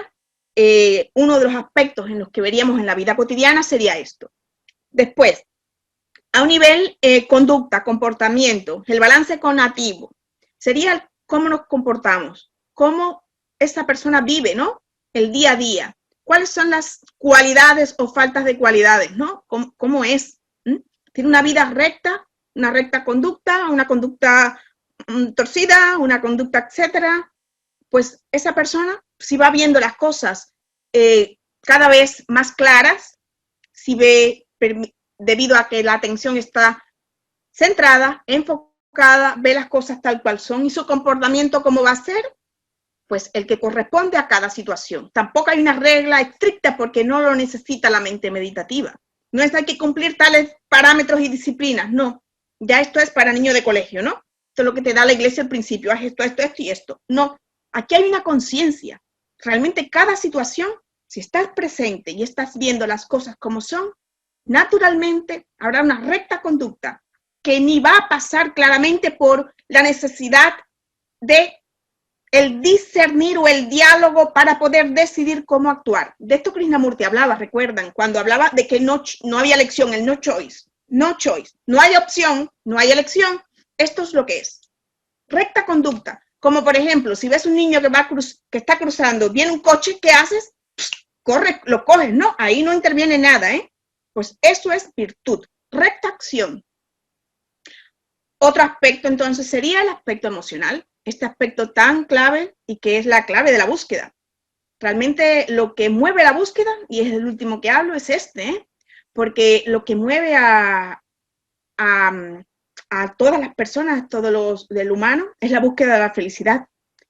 uno de los aspectos en los que veríamos en la vida cotidiana sería esto. Después, a un nivel conducta, comportamiento, el balance cognitivo, sería cómo nos comportamos, cómo esa persona vive, ¿no? El día a día. ¿Cuáles son las cualidades o faltas de cualidades, ¿no? ¿Cómo es? ¿Tiene una vida recta, una recta conducta, una conducta torcida, una conducta, etcétera? Pues esa persona, si va viendo las cosas cada vez más claras, si ve, debido a que la atención está centrada, enfocada, ve las cosas tal cual son y su comportamiento cómo va a ser, pues el que corresponde a cada situación. Tampoco hay una regla estricta porque no lo necesita la mente meditativa. No es que hay que cumplir tales parámetros y disciplinas, no. ya esto es para niños de colegio, ¿no? Esto es lo que te da la iglesia al principio, haz esto, esto, esto y esto. No, aquí hay una conciencia. Realmente cada situación, si estás presente y estás viendo las cosas como son, naturalmente habrá una recta conducta que ni va a pasar claramente por la necesidad de el discernir o el diálogo para poder decidir cómo actuar. De esto Krishnamurti hablaba, recuerdan, cuando hablaba de que no había elección, el no choice. No choice. No hay opción, no hay elección. Esto es lo que es. Recta conducta. Como por ejemplo, si ves un niño que está cruzando, viene un coche, ¿qué haces? Corre, lo coges, ¿no? Ahí no interviene nada, ¿eh? Pues eso es virtud. Recta acción. Otro aspecto entonces sería el aspecto emocional. Este aspecto tan clave y que es la clave de la búsqueda. Realmente lo que mueve la búsqueda, y es el último que hablo, es este, porque lo que mueve a todas las personas, todos los del humano, es la búsqueda de la felicidad.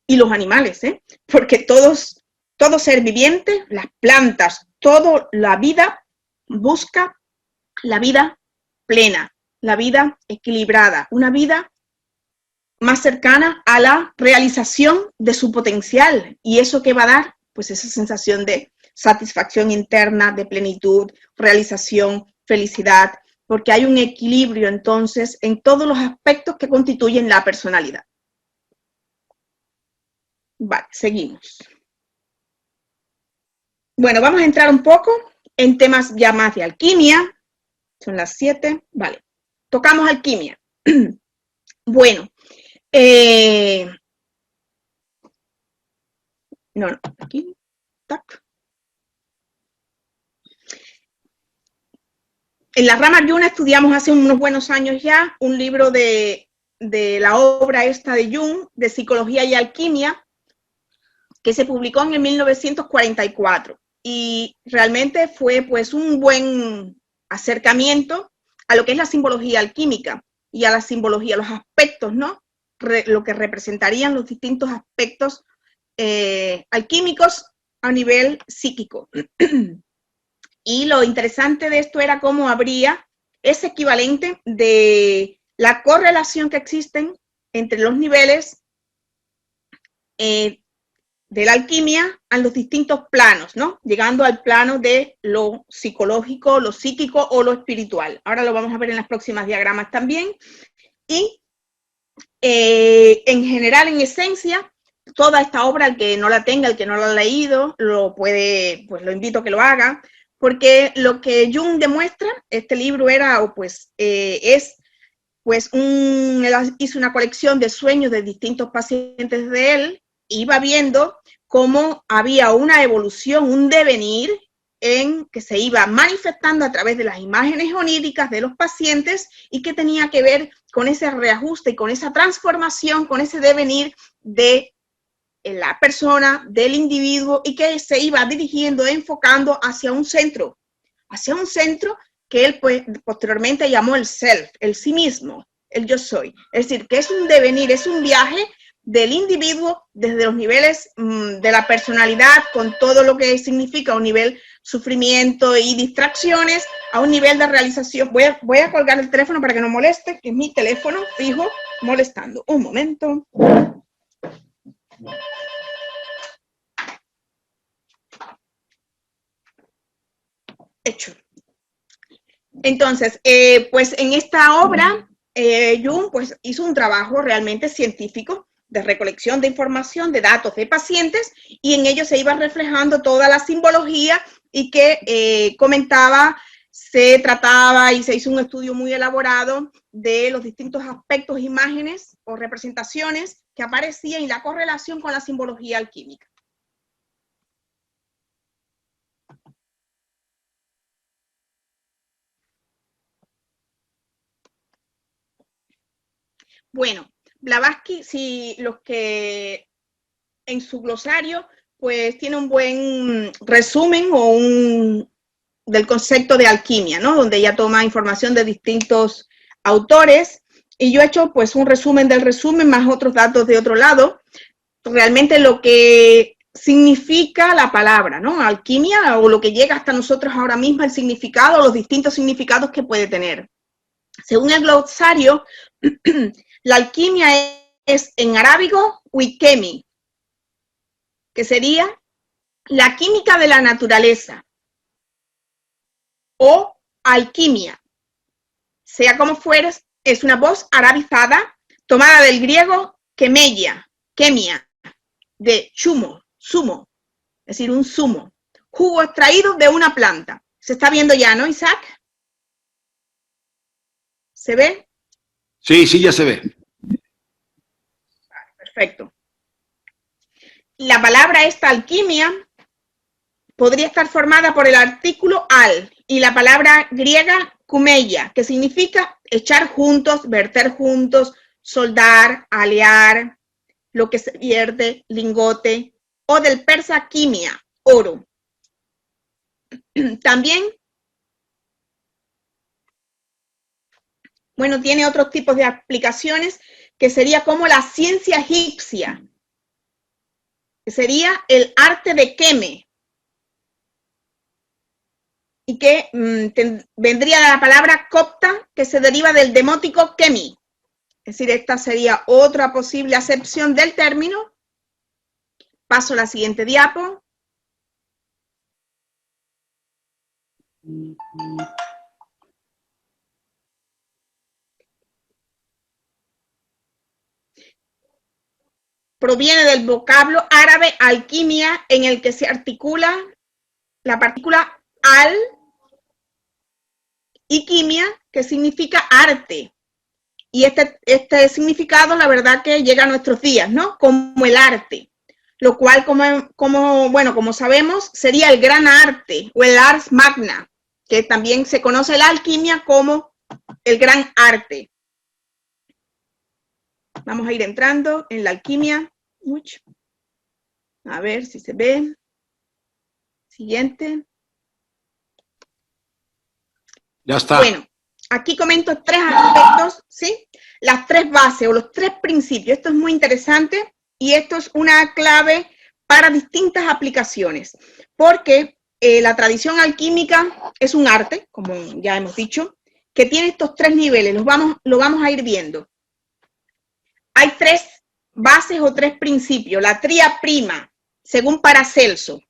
Y los animales, porque todo ser viviente, las plantas, toda la vida busca la vida plena, la vida equilibrada, una vida más cercana a la realización de su potencial. ¿Y eso qué va a dar? Pues esa sensación de satisfacción interna, de plenitud, realización, felicidad, porque hay un equilibrio entonces en todos los aspectos que constituyen la personalidad. Vale, seguimos. Bueno, vamos a entrar un poco en temas ya más de alquimia. Son las 7, vale. Tocamos alquimia. Bueno, no, aquí, tac. En la rama Jung estudiamos hace unos buenos años ya un libro de la obra esta de Jung, de Psicología y Alquimia, que se publicó en el 1944. Y realmente fue pues un buen acercamiento a lo que es la simbología alquímica y a la simbología, los aspectos, ¿no? Lo que representarían los distintos aspectos alquímicos a nivel psíquico. Y lo interesante de esto era cómo habría ese equivalente de la correlación que existen entre los niveles de la alquimia a los distintos planos, ¿no? Llegando al plano de lo psicológico, lo psíquico o lo espiritual. Ahora lo vamos a ver en las próximas diagramas también. Y en general, en esencia, toda esta obra, el que no la tenga, el que no la ha leído, lo puede, pues lo invito a que lo haga, porque lo que Jung demuestra, este libro era, pues, hizo una colección de sueños de distintos pacientes de él, iba viendo cómo había una evolución, un devenir en que se iba manifestando a través de las imágenes oníricas de los pacientes y que tenía que ver con ese reajuste y con esa transformación, con ese devenir de la persona, del individuo, y que se iba dirigiendo, enfocando hacia un centro que él pues, posteriormente llamó el self, el sí mismo, el yo soy. Es decir, que es un devenir, es un viaje del individuo desde los niveles de la personalidad, con todo lo que significa un nivel sufrimiento y distracciones, a un nivel de realización. Voy a colgar el teléfono para que no moleste, que es mi teléfono fijo molestando. Un momento. Hecho. Entonces, pues en esta obra, Jung pues, hizo un trabajo realmente científico de recolección de información, de datos de pacientes, y en ello se iba reflejando toda la simbología y que comentaba, se trataba y se hizo un estudio muy elaborado de los distintos aspectos, imágenes o representaciones que aparecían y la correlación con la simbología alquímica. Bueno, Blavatsky, si los que en su glosario, pues tiene un buen resumen del concepto de alquimia, ¿no? Donde ella toma información de distintos autores, y yo he hecho pues un resumen del resumen más otros datos de otro lado, realmente lo que significa la palabra, ¿no? Alquimia, o lo que llega hasta nosotros ahora mismo, el significado, los distintos significados que puede tener. Según el glosario, la alquimia es en arábigo wikemi, que sería la química de la naturaleza o alquimia. Sea como fuere, es una voz arabizada tomada del griego kemia, de zumo, es decir, un zumo, jugo extraído de una planta. Se está viendo ya, ¿no, Isaac? ¿Se ve? Sí, sí, ya se ve. Perfecto. La palabra esta alquimia podría estar formada por el artículo al y la palabra griega kumeia, que significa echar juntos, verter juntos, soldar, alear, lo que se vierte, lingote, o del persa quimia, oro. También, bueno, tiene otros tipos de aplicaciones que sería como la ciencia egipcia, que sería el arte de Keme, y que vendría de la palabra copta, que se deriva del demótico kemi. Es decir, esta sería otra posible acepción del término. Paso a la siguiente diapo. Proviene del vocablo árabe alquimia, en el que se articula la partícula al y quimia, que significa arte. Y este significado, la verdad, que llega a nuestros días, ¿no? Como el arte, lo cual, como sabemos, sería el gran arte o el ars magna, que también se conoce la alquimia como el gran arte. Vamos a ir entrando en la alquimia. A ver si se ve. Siguiente. Ya está. Bueno, aquí comento 3 aspectos, ¿sí? Las 3 bases o los 3 principios. Esto es muy interesante y esto es una clave para distintas aplicaciones, porque la tradición alquímica es un arte, como ya hemos dicho, que tiene estos 3 niveles, lo vamos a ir viendo. Hay 3 bases o 3 principios. La tría prima, según Paracelso.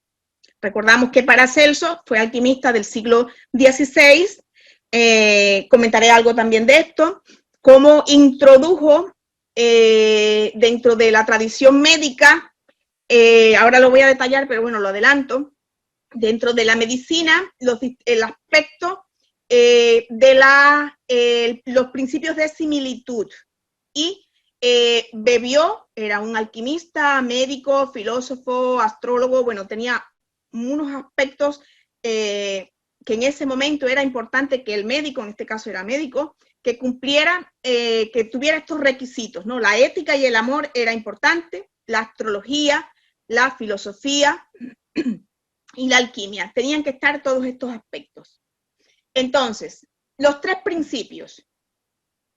Recordamos que Paracelso fue alquimista del siglo XVI. Comentaré algo también de esto, cómo introdujo dentro de la tradición médica, ahora lo voy a detallar, pero bueno, lo adelanto, dentro de la medicina, el aspecto de los principios de similitud. Y era un alquimista, médico, filósofo, astrólogo, bueno, tenía unos aspectos que en ese momento era importante que el médico, en este caso era médico, que cumpliera, que tuviera estos requisitos, ¿no? La ética y el amor era importante, la astrología, la filosofía y la alquimia. Tenían que estar todos estos aspectos. Entonces, los 3 principios.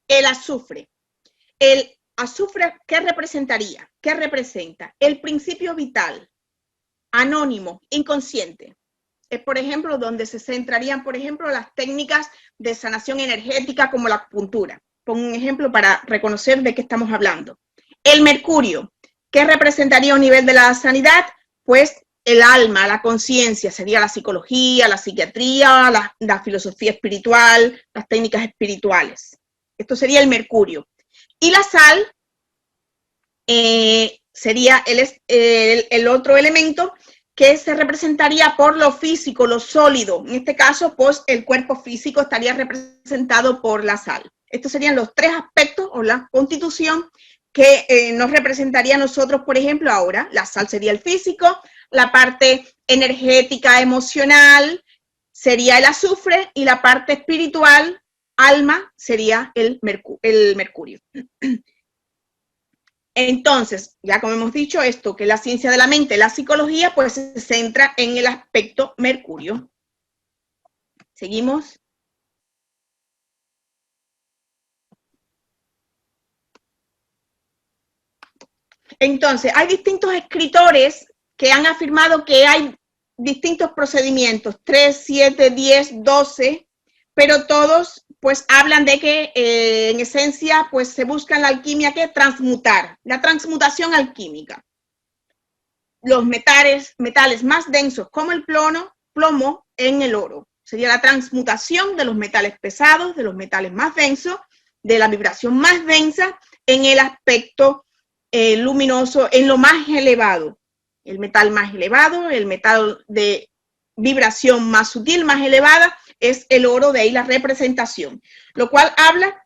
El azufre. El azufre, ¿qué representaría? ¿Qué representa? El principio vital, anónimo, inconsciente. Es, por ejemplo, donde se centrarían, por ejemplo, las técnicas de sanación energética como la acupuntura. Pongo un ejemplo para reconocer de qué estamos hablando. El mercurio, ¿qué representaría a nivel de la sanidad? Pues el alma, la conciencia, sería la psicología, la psiquiatría, la filosofía espiritual, las técnicas espirituales. Esto sería el mercurio. Y la sal sería el otro elemento que se representaría por lo físico, lo sólido. En este caso, pues el cuerpo físico estaría representado por la sal. Estos serían los 3 aspectos o la constitución que nos representaría a nosotros, por ejemplo, ahora. La sal sería el físico, la parte energética, emocional, sería el azufre, y la parte espiritual, alma, sería el mercurio. Entonces, ya como hemos dicho esto, que la ciencia de la mente, la psicología, pues se centra en el aspecto mercurio. Seguimos. Entonces, hay distintos escritores que han afirmado que hay distintos procedimientos, 3, 7, 10, 12 pero todos pues hablan de que en esencia pues se busca en la alquimia que transmutar, la transmutación alquímica. Los metales más densos como el plomo en el oro. Sería la transmutación de los metales pesados, de los metales más densos, de la vibración más densa en el aspecto luminoso, en lo más elevado. El metal más elevado, el metal de vibración más sutil, más elevada, es el oro, de ahí la representación. Lo cual habla,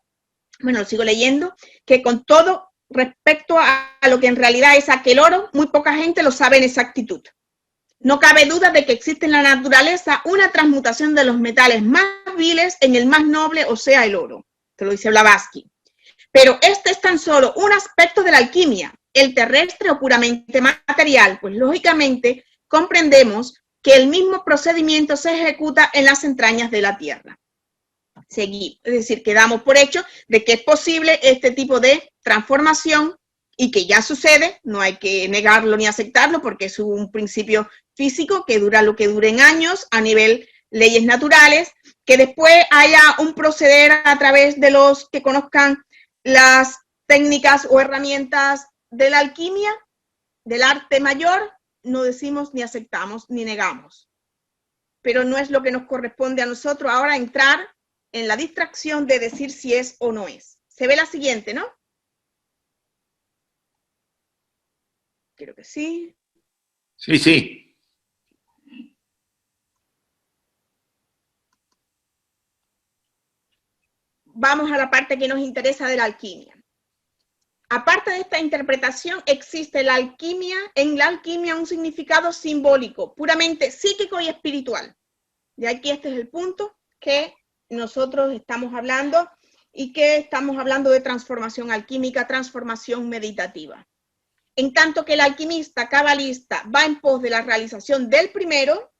bueno, lo sigo leyendo, que con todo respecto a lo que en realidad es aquel oro, muy poca gente lo sabe en exactitud. No cabe duda de que existe en la naturaleza una transmutación de los metales más viles en el más noble, o sea, el oro. Esto lo dice Blavatsky. Pero este es tan solo un aspecto de la alquimia, el terrestre o puramente material, pues lógicamente comprendemos que el mismo procedimiento se ejecuta en las entrañas de la tierra. Seguimos, es decir, que damos por hecho de que es posible este tipo de transformación y que ya sucede, no hay que negarlo ni aceptarlo porque es un principio físico que dura lo que dure en años a nivel leyes naturales, que después haya un proceder a través de los que conozcan las técnicas o herramientas de la alquimia, del arte mayor, no decimos ni aceptamos ni negamos. Pero no es lo que nos corresponde a nosotros ahora entrar en la distracción de decir si es o no es. Se ve la siguiente, ¿no? Creo que sí. Sí, sí. Vamos a la parte que nos interesa de la alquimia. Aparte de esta interpretación, existe la alquimia, en la alquimia un significado simbólico, puramente psíquico y espiritual. De aquí este es el punto que nosotros estamos hablando y que estamos hablando de transformación alquímica, transformación meditativa. En tanto que el alquimista cabalista va en pos de la realización del primero,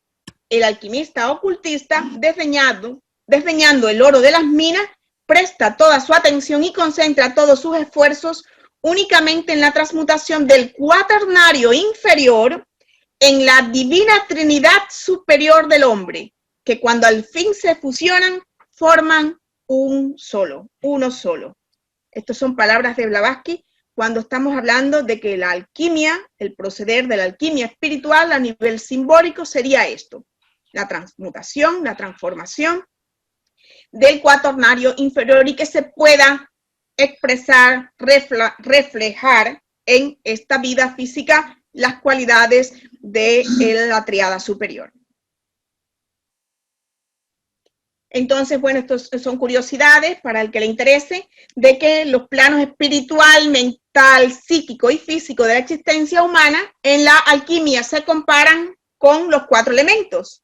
el alquimista ocultista, desdeñando el oro de las minas, presta toda su atención y concentra todos sus esfuerzos únicamente en la transmutación del cuaternario inferior en la divina Trinidad superior del hombre, que cuando al fin se fusionan, forman uno solo. Estas son palabras de Blavatsky cuando estamos hablando de que la alquimia, el proceder de la alquimia espiritual a nivel simbólico sería esto, la transmutación, la transformación del cuaternario inferior y que se pueda expresar, reflejar en esta vida física las cualidades de la triada superior. Entonces, bueno, estos son curiosidades para el que le interese, de que los planos espiritual, mental, psíquico y físico de la existencia humana en la alquimia se comparan con los 4 elementos,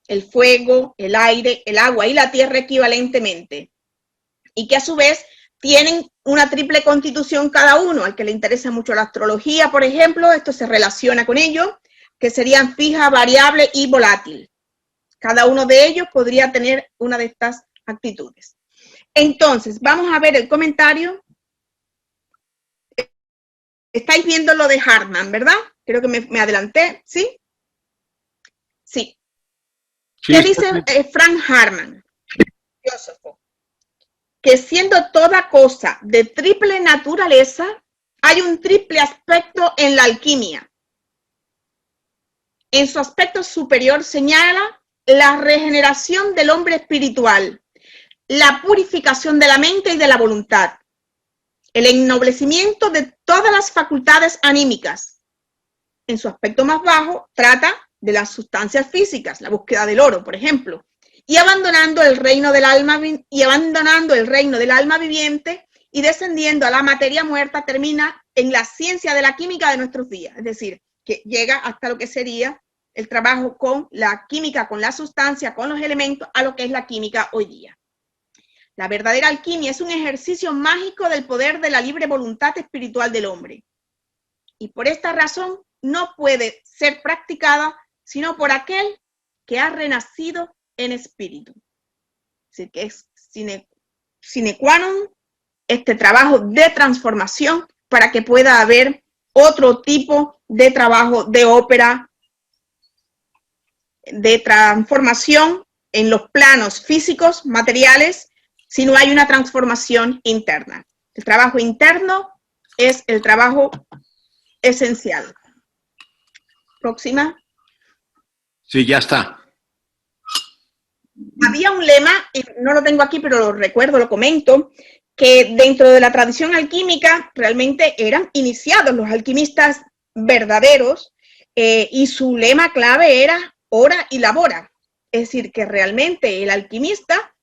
el fuego, el aire, el agua y la tierra equivalentemente, y que a su vez tienen una triple constitución cada uno. Al que le interesa mucho la astrología, por ejemplo, esto se relaciona con ello, que serían fija, variable y volátil. Cada uno de ellos podría tener una de estas actitudes. Entonces, vamos a ver el comentario. Estáis viendo lo de Hartmann, ¿verdad? Creo que me adelanté, ¿sí? Sí. ¿Qué dice Frank Hartmann, filósofo? Que siendo toda cosa de triple naturaleza, hay un triple aspecto en la alquimia. En su aspecto superior señala la regeneración del hombre espiritual, la purificación de la mente y de la voluntad, el ennoblecimiento de todas las facultades anímicas. En su aspecto más bajo, trata de las sustancias físicas, la búsqueda del oro, por ejemplo, y abandonando el reino del alma viviente y descendiendo a la materia muerta, termina en la ciencia de la química de nuestros días, es decir, que llega hasta lo que sería el trabajo con la química, con la sustancia, con los elementos, a lo que es la química hoy día. La verdadera alquimia es un ejercicio mágico del poder de la libre voluntad espiritual del hombre. Y por esta razón no puede ser practicada sino por aquel que ha renacido en espíritu. Es decir, que es sine qua non este trabajo de transformación para que pueda haber otro tipo de trabajo de ópera, de transformación en los planos físicos, materiales, si no hay una transformación interna. El trabajo interno es el trabajo esencial. Próxima. Sí, ya está. Había un lema, no lo tengo aquí, pero lo recuerdo, lo comento, que dentro de la tradición alquímica realmente eran iniciados los alquimistas verdaderos y su lema clave era ora y labora. Es decir, que realmente el alquimista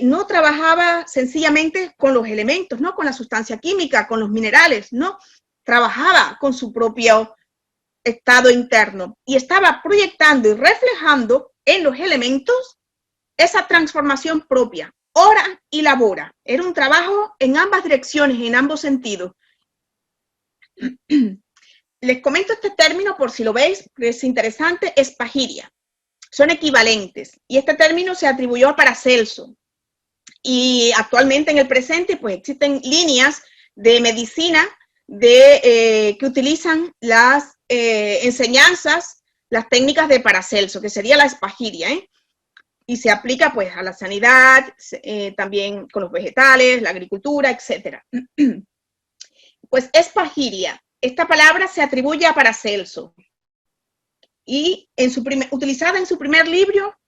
no trabajaba sencillamente con los elementos, no con la sustancia química, con los minerales, no, trabajaba con su propio estado interno y estaba proyectando y reflejando en los elementos esa transformación propia, ora y labora. Era un trabajo en ambas direcciones, en ambos sentidos. Les comento este término por si lo veis, es interesante, espagiria. Son equivalentes y este término se atribuyó a Paracelso. Y actualmente en el presente pues existen líneas de medicina que utilizan las enseñanzas, las técnicas de Paracelso, que sería la espagiria, y se aplica pues a la sanidad, también con los vegetales, la agricultura, etc. Pues espagiria, esta palabra se atribuye a Paracelso y utilizada en su primer libro,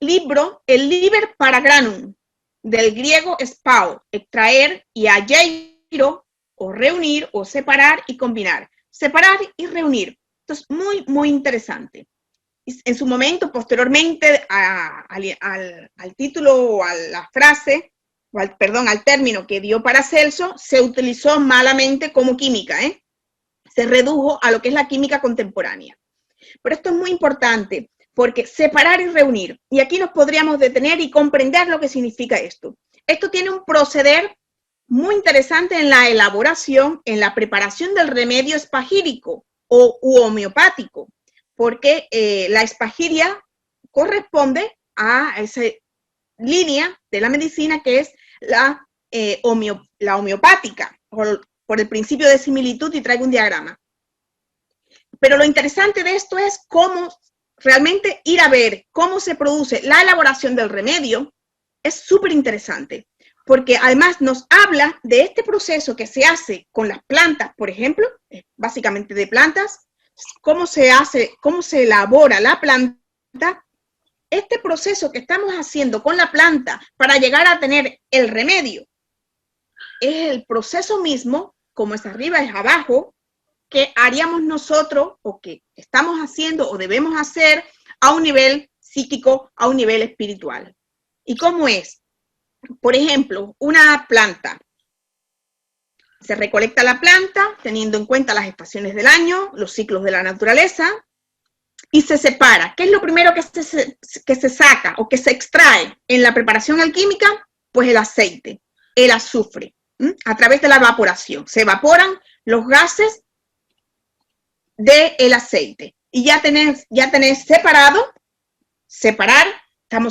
el Liber Paragranum, del griego spao, extraer, y ageiro, o reunir, o separar y combinar. Separar y reunir. Entonces, muy, muy interesante. En su momento, posteriormente al título o a la frase, al término que dio Paracelso, se utilizó malamente como química, se redujo a lo que es la química contemporánea. Pero esto es muy importante, porque separar y reunir, y aquí nos podríamos detener y comprender lo que significa esto. Esto tiene un proceder muy interesante en la elaboración, en la preparación del remedio espagírico u homeopático, porque la espagiria corresponde a esa línea de la medicina que es la homeopática, por el principio de similitud, y traigo un diagrama. Pero lo interesante de esto es cómo realmente ir a ver cómo se produce la elaboración del remedio. Es súper interesante, porque además nos habla de este proceso que se hace con las plantas, por ejemplo, básicamente de plantas, cómo se hace, cómo se elabora la planta. Este proceso que estamos haciendo con la planta para llegar a tener el remedio es el proceso mismo, como es arriba es abajo, que haríamos nosotros, o que estamos haciendo o debemos hacer a un nivel psíquico, a un nivel espiritual. ¿Y cómo es? Por ejemplo, una planta. Se recolecta la planta teniendo en cuenta las estaciones del año, los ciclos de la naturaleza, y se separa. ¿Qué es lo primero que se saca o que se extrae en la preparación alquímica? Pues el aceite, el azufre, a través de la evaporación. Se evaporan los gases del aceite. Y ya tenés estamos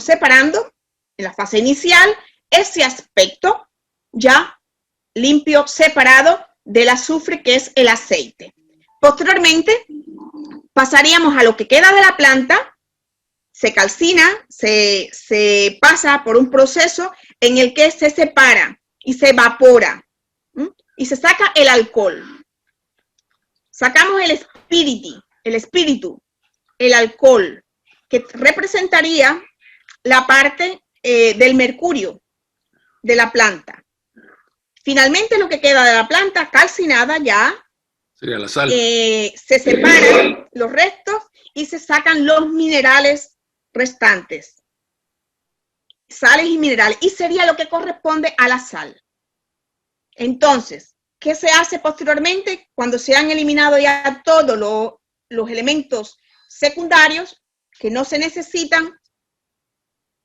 separando en la fase inicial ese aspecto ya limpio, separado del azufre, que es el aceite. Posteriormente pasaríamos a lo que queda de la planta, se calcina, se pasa por un proceso en el que se separa y se evapora, y se saca el alcohol. Sacamos el espíritu, el alcohol, que representaría la parte del mercurio de la planta. Finalmente, lo que queda de la planta calcinada ya sería la sal. Se separan los restos y se sacan los minerales restantes. Sales y minerales. Y sería lo que corresponde a la sal. Entonces, ¿qué se hace posteriormente? Cuando se han eliminado ya todos los elementos secundarios que no se necesitan,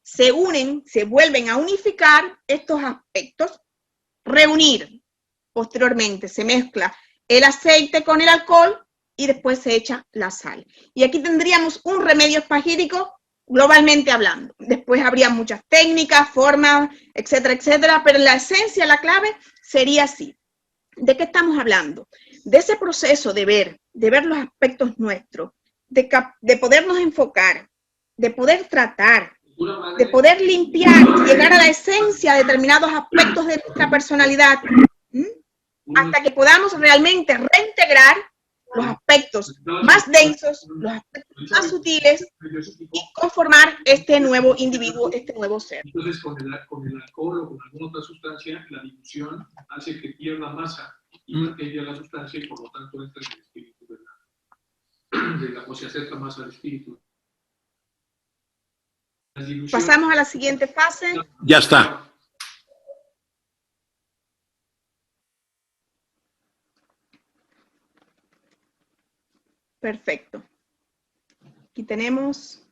se unen, se vuelven a unificar estos aspectos, reunir. Posteriormente se mezcla el aceite con el alcohol y después se echa la sal. Y aquí tendríamos un remedio espagírico globalmente hablando. Después habría muchas técnicas, formas, etcétera, etcétera, pero la esencia, la clave sería así. ¿De qué estamos hablando? De ese proceso de ver los aspectos nuestros, de podernos enfocar, de poder tratar, de poder limpiar, llegar a la esencia de determinados aspectos de nuestra personalidad, hasta que podamos realmente reintegrar los aspectos más densos, los aspectos más sutiles y conformar este nuevo individuo, este nuevo ser. Entonces, con el alcohol o con alguna otra sustancia, la dilución hace que pierda masa y mantenga la sustancia y por lo tanto entra en el espíritu o se acerca más al espíritu. Pasamos a la siguiente fase. Ya está. Perfecto. Aquí tenemos,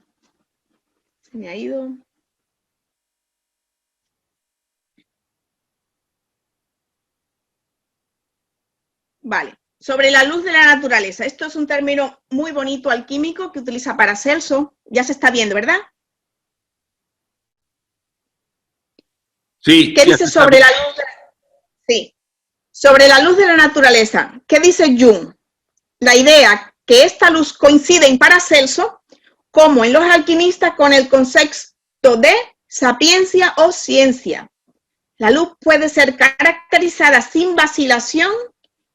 se me ha ido. Vale, sobre la luz de la naturaleza. Esto es un término muy bonito alquímico que utiliza Paracelso. Ya se está viendo, ¿verdad? Sí. ¿Qué dice sobre la luz? Sí. Sobre la luz de la naturaleza. ¿Qué dice Jung? La idea que esta luz coincide en Paracelso, como en los alquimistas, con el concepto de sapiencia o ciencia. La luz puede ser caracterizada sin vacilación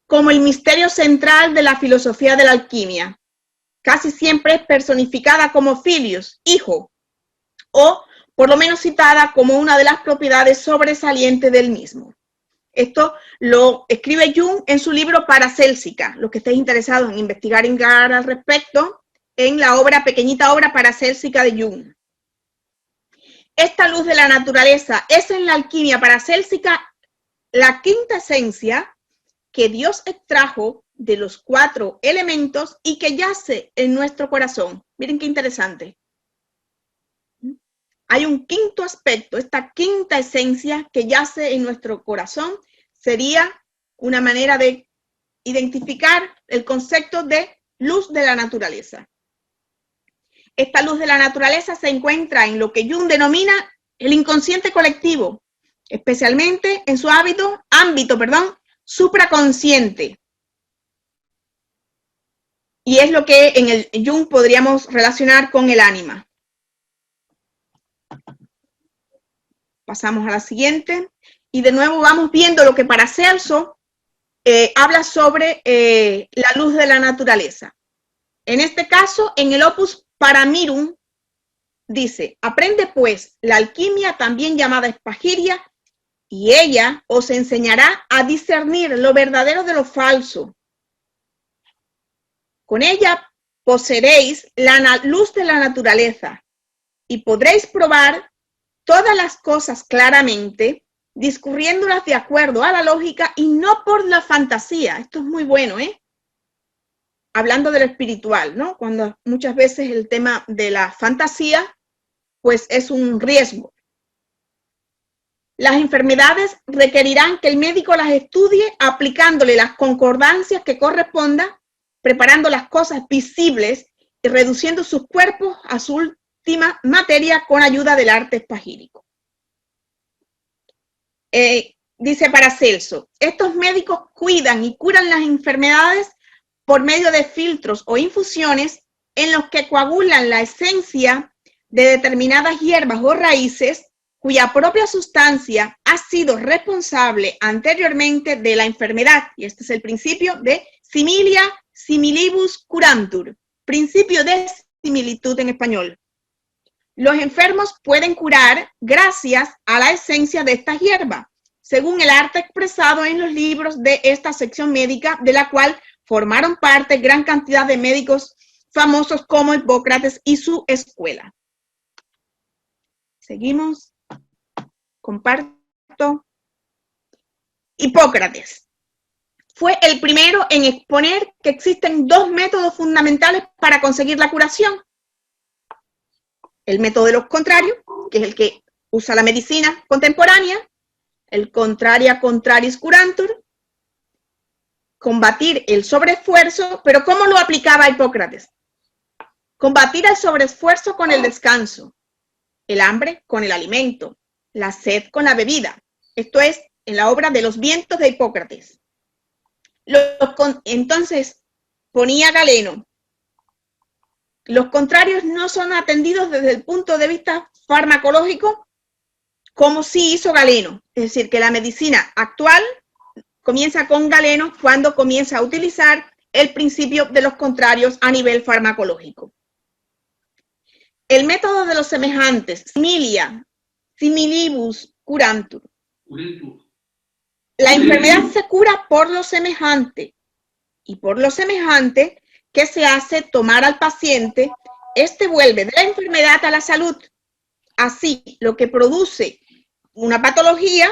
como el misterio central de la filosofía de la alquimia. Casi siempre es personificada como filius, hijo, o por lo menos citada como una de las propiedades sobresalientes del mismo. Esto lo escribe Jung en su libro Paracélsica. Los que estéis interesados en investigar al respecto, en la obra, pequeñita obra Paracélsica de Jung. Esta luz de la naturaleza es en la alquimia paracélsica la quinta esencia que Dios extrajo de los 4 elementos y que yace en nuestro corazón. Miren qué interesante. Hay un quinto aspecto, esta quinta esencia que yace en nuestro corazón sería una manera de identificar el concepto de luz de la naturaleza. Esta luz de la naturaleza se encuentra en lo que Jung denomina el inconsciente colectivo, especialmente en su ámbito, supraconsciente. Y es lo que en el Jung podríamos relacionar con el ánima. Pasamos a la siguiente. Y de nuevo vamos viendo lo que Paracelso habla sobre la luz de la naturaleza. En este caso, en el Opus Paramirum, dice: aprende pues la alquimia, también llamada espagiria, y ella os enseñará a discernir lo verdadero de lo falso. Con ella poseeréis la luz de la naturaleza y podréis probar todas las cosas claramente, discurriéndolas de acuerdo a la lógica y no por la fantasía. Esto es muy bueno, hablando de lo espiritual, ¿no? Cuando muchas veces el tema de la fantasía, pues es un riesgo. Las enfermedades requerirán que el médico las estudie aplicándole las concordancias que correspondan, preparando las cosas visibles y reduciendo sus cuerpos a su última materia con ayuda del arte espagírico. Dice Paracelso, estos médicos cuidan y curan las enfermedades por medio de filtros o infusiones en los que coagulan la esencia de determinadas hierbas o raíces cuya propia sustancia ha sido responsable anteriormente de la enfermedad. Y este es el principio de similia similibus curantur, principio de similitud en español. Los enfermos pueden curar gracias a la esencia de esta hierba, según el arte expresado en los libros de esta sección médica, de la cual formaron parte gran cantidad de médicos famosos como Hipócrates y su escuela. Seguimos. Comparto. Hipócrates fue el primero en exponer que existen 2 métodos fundamentales para conseguir la curación. El método de los contrarios, que es el que usa la medicina contemporánea, el contraria contraris curantur, combatir el sobreesfuerzo, pero ¿cómo lo aplicaba Hipócrates? Combatir el sobreesfuerzo con el descanso, el hambre con el alimento, la sed con la bebida. Esto es en la obra de los vientos de Hipócrates. Entonces ponía Galeno los contrarios no son atendidos desde el punto de vista farmacológico, como sí hizo Galeno. Es decir, que la medicina actual comienza con Galeno cuando comienza a utilizar el principio de los contrarios a nivel farmacológico. El método de los semejantes, similia, similibus curantur. La enfermedad se cura por lo semejante. Y por lo semejante, ¿qué se hace? Tomar al paciente, este vuelve de la enfermedad a la salud. Así, lo que produce una patología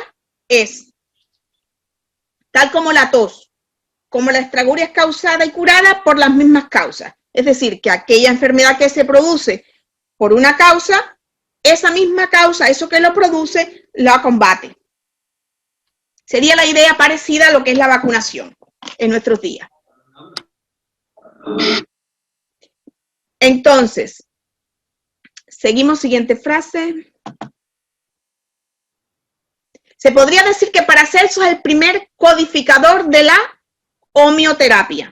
es, tal como la tos, como la estraguria es causada y curada por las mismas causas. Es decir, que aquella enfermedad que se produce por una causa, esa misma causa, eso que lo produce, la combate. Sería la idea parecida a lo que es la vacunación en nuestros días. Entonces, seguimos, siguiente frase. Se podría decir que Paracelso es el primer codificador de la homeoterapia.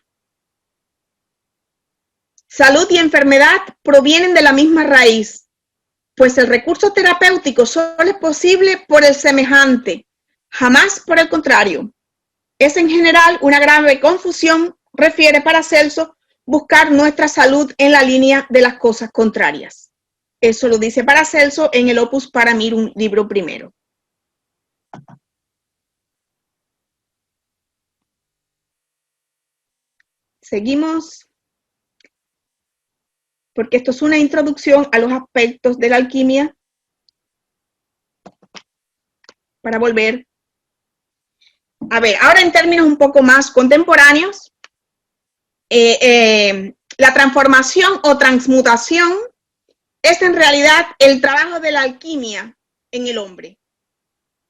Salud y enfermedad provienen de la misma raíz, pues el recurso terapéutico solo es posible por el semejante, jamás por el contrario. Es en general una grave confusión, refiere Paracelso, buscar nuestra salud en la línea de las cosas contrarias. Eso lo dice Paracelso en el Opus Paramirum, libro primero. Seguimos, porque esto es una introducción a los aspectos de la alquimia, para volver. A ver, ahora en términos un poco más contemporáneos, la transformación o transmutación es en realidad el trabajo de la alquimia en el hombre.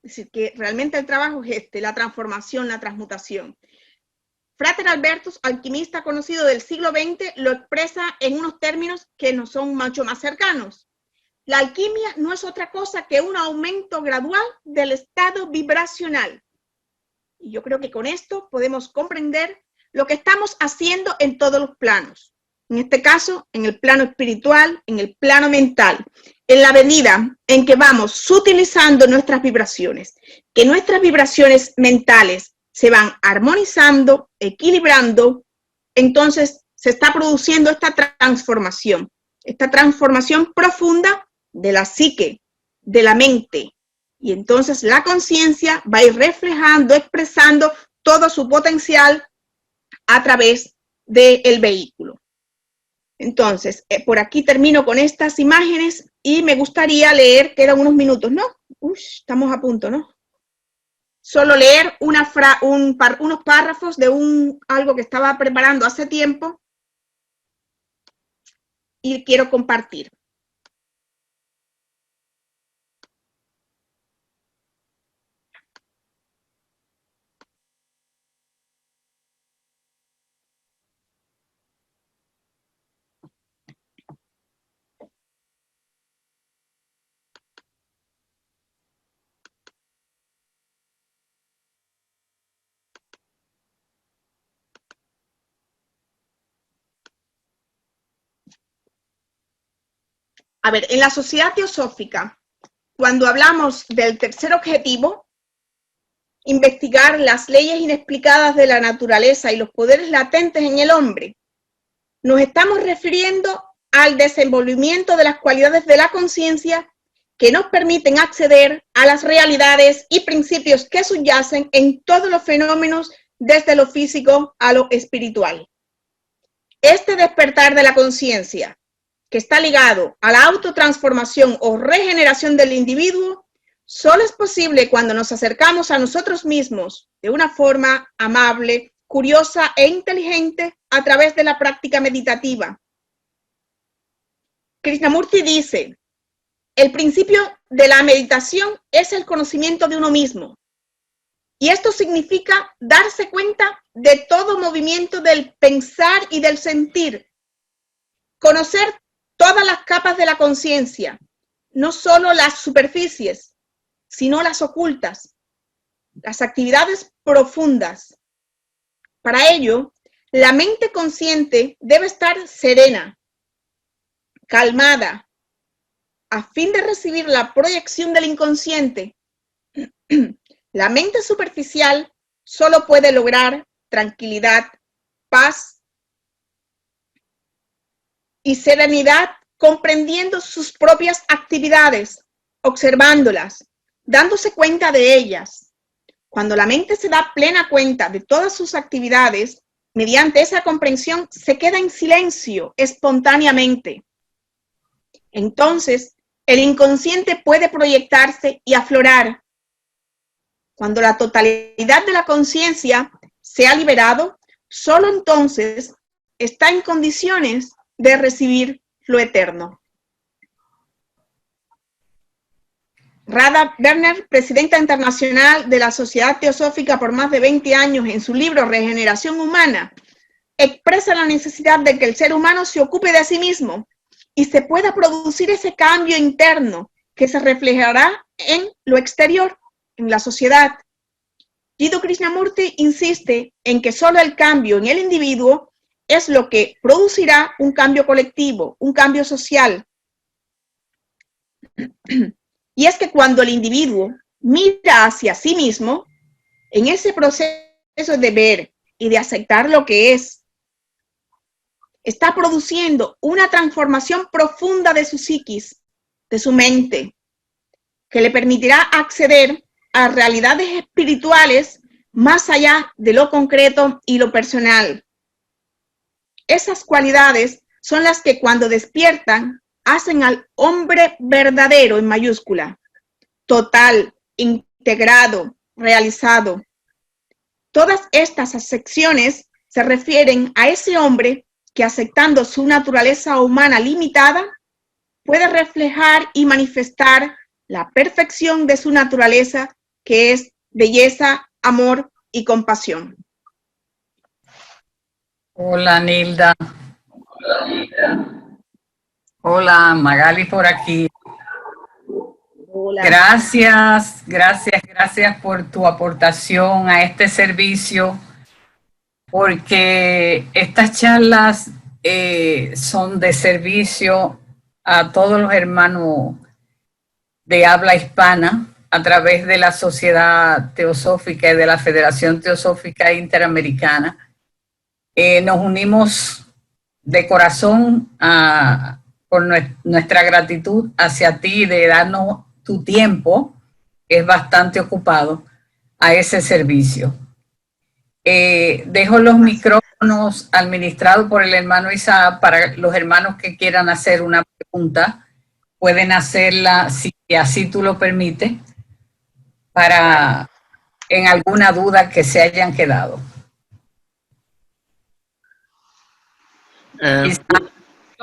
Es decir, que realmente el trabajo es la transformación, la transmutación. Frater Albertus, alquimista conocido del siglo XX, lo expresa en unos términos que nos son mucho más cercanos. La alquimia no es otra cosa que un aumento gradual del estado vibracional. Y yo creo que con esto podemos comprender lo que estamos haciendo en todos los planos. En este caso, en el plano espiritual, en el plano mental, en la medida en que vamos sutilizando nuestras vibraciones, que nuestras vibraciones mentales se van armonizando, equilibrando, entonces se está produciendo esta transformación profunda de la psique, de la mente. Y entonces la conciencia va a ir reflejando, expresando todo su potencial a través del vehículo. Entonces, por aquí termino con estas imágenes y me gustaría leer, quedan unos minutos, ¿no? Estamos a punto, ¿no? Solo leer unos párrafos de algo que estaba preparando hace tiempo y quiero compartir. A ver, en la sociedad teosófica, cuando hablamos del tercer objetivo, investigar las leyes inexplicadas de la naturaleza y los poderes latentes en el hombre, nos estamos refiriendo al desenvolvimiento de las cualidades de la conciencia que nos permiten acceder a las realidades y principios que subyacen en todos los fenómenos, desde lo físico a lo espiritual. Este despertar de la conciencia, que está ligado a la autotransformación o regeneración del individuo, solo es posible cuando nos acercamos a nosotros mismos de una forma amable, curiosa e inteligente a través de la práctica meditativa. Krishnamurti dice, el principio de la meditación es el conocimiento de uno mismo. Y esto significa darse cuenta de todo movimiento del pensar y del sentir, conocer todas las capas de la conciencia, no solo las superficies, sino las ocultas, las actividades profundas. Para ello, la mente consciente debe estar serena, calmada, a fin de recibir la proyección del inconsciente, la mente superficial solo puede lograr tranquilidad, paz y serenidad comprendiendo sus propias actividades, observándolas, dándose cuenta de ellas. Cuando la mente se da plena cuenta de todas sus actividades, mediante esa comprensión se queda en silencio espontáneamente. Entonces, el inconsciente puede proyectarse y aflorar. Cuando la totalidad de la conciencia se ha liberado, solo entonces está en condiciones de recibir lo eterno. Radha Werner, presidenta internacional de la Sociedad Teosófica por más de 20 años, en su libro Regeneración Humana, expresa la necesidad de que el ser humano se ocupe de sí mismo y se pueda producir ese cambio interno que se reflejará en lo exterior, en la sociedad. Jiddu Krishnamurti insiste en que solo el cambio en el individuo es lo que producirá un cambio colectivo, un cambio social. Y es que cuando el individuo mira hacia sí mismo, en ese proceso de ver y de aceptar lo que es, está produciendo una transformación profunda de su psiquis, de su mente, que le permitirá acceder a realidades espirituales más allá de lo concreto y lo personal. Esas cualidades son las que cuando despiertan hacen al hombre verdadero en mayúscula, total, integrado, realizado. Todas estas acepciones se refieren a ese hombre que, aceptando su naturaleza humana limitada, puede reflejar y manifestar la perfección de su naturaleza, que es belleza, amor y compasión. Hola, Nilda. Hola, Magali por aquí. Hola. Gracias por tu aportación a este servicio, porque estas charlas son de servicio a todos los hermanos de habla hispana a través de la Sociedad Teosófica y de la Federación Teosófica Interamericana. Nos unimos de corazón por nuestra gratitud hacia ti de darnos tu tiempo, que es bastante ocupado, a ese servicio. Dejo los micrófonos administrados por el hermano Isaac para los hermanos que quieran hacer una pregunta. Pueden hacerla, si así tú lo permites, para en alguna duda que se hayan quedado.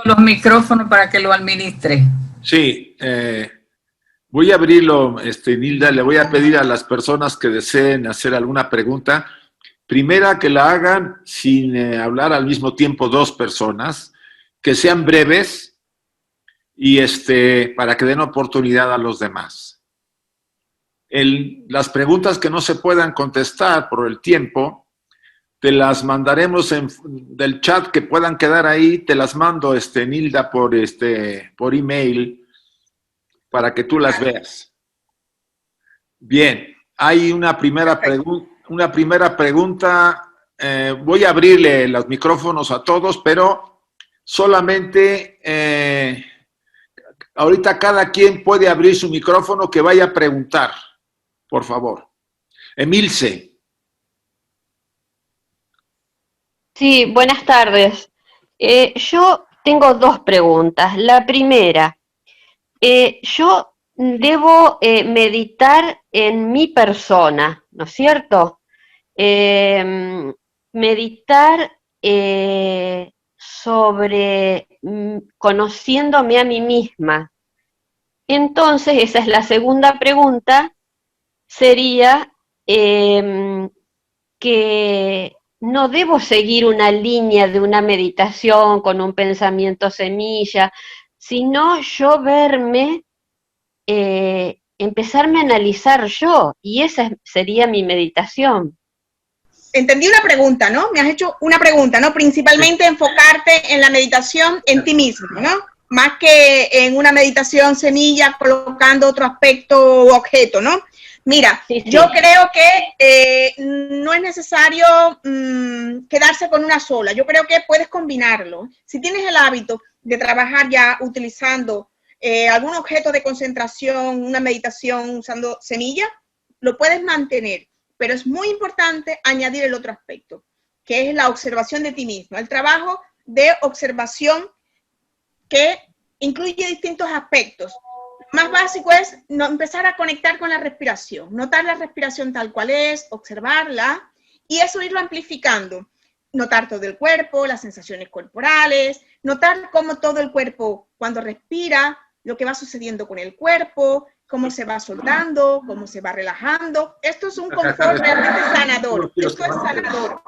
Los micrófonos para que lo administre. Sí, voy a abrirlo, Nilda. Le voy a pedir a las personas que deseen hacer alguna pregunta, primera que la hagan sin hablar al mismo tiempo dos personas, que sean breves y para que den oportunidad a los demás. Las preguntas que no se puedan contestar por el tiempo, te las mandaremos del chat que puedan quedar ahí, te las mando, Nilda, por email, para que tú las veas. Bien, hay una primera pregunta. Voy a abrirle los micrófonos a todos, pero solamente ahorita cada quien puede abrir su micrófono que vaya a preguntar, por favor. Emilce. Sí, buenas tardes. Yo tengo dos preguntas. La primera, yo debo meditar en mi persona, ¿no es cierto? Meditar sobre conociéndome a mí misma. Entonces, esa es la segunda pregunta, sería que no debo seguir una línea de una meditación con un pensamiento semilla, sino yo verme, empezarme a analizar yo, y esa sería mi meditación. Entendí una pregunta, ¿no? Me has hecho una pregunta, ¿no? Principalmente enfocarte en la meditación en ti mismo, ¿no? más que en una meditación semilla colocando otro aspecto u objeto, ¿no? Mira, Sí, sí. yo creo que no es necesario quedarse con una sola. Yo creo que puedes combinarlo. Si tienes el hábito de trabajar ya utilizando algún objeto de concentración, una meditación usando semilla, lo puedes mantener. Pero es muy importante añadir el otro aspecto, que es la observación de ti mismo. El trabajo de observación que incluye distintos aspectos. Lo más básico es empezar a conectar con la respiración, notar la respiración tal cual es, observarla y eso irlo amplificando. Notar todo el cuerpo, las sensaciones corporales, notar cómo todo el cuerpo cuando respira, lo que va sucediendo con el cuerpo, cómo se va soltando, cómo se va relajando. Esto es un confort realmente sanador. Esto es sanador.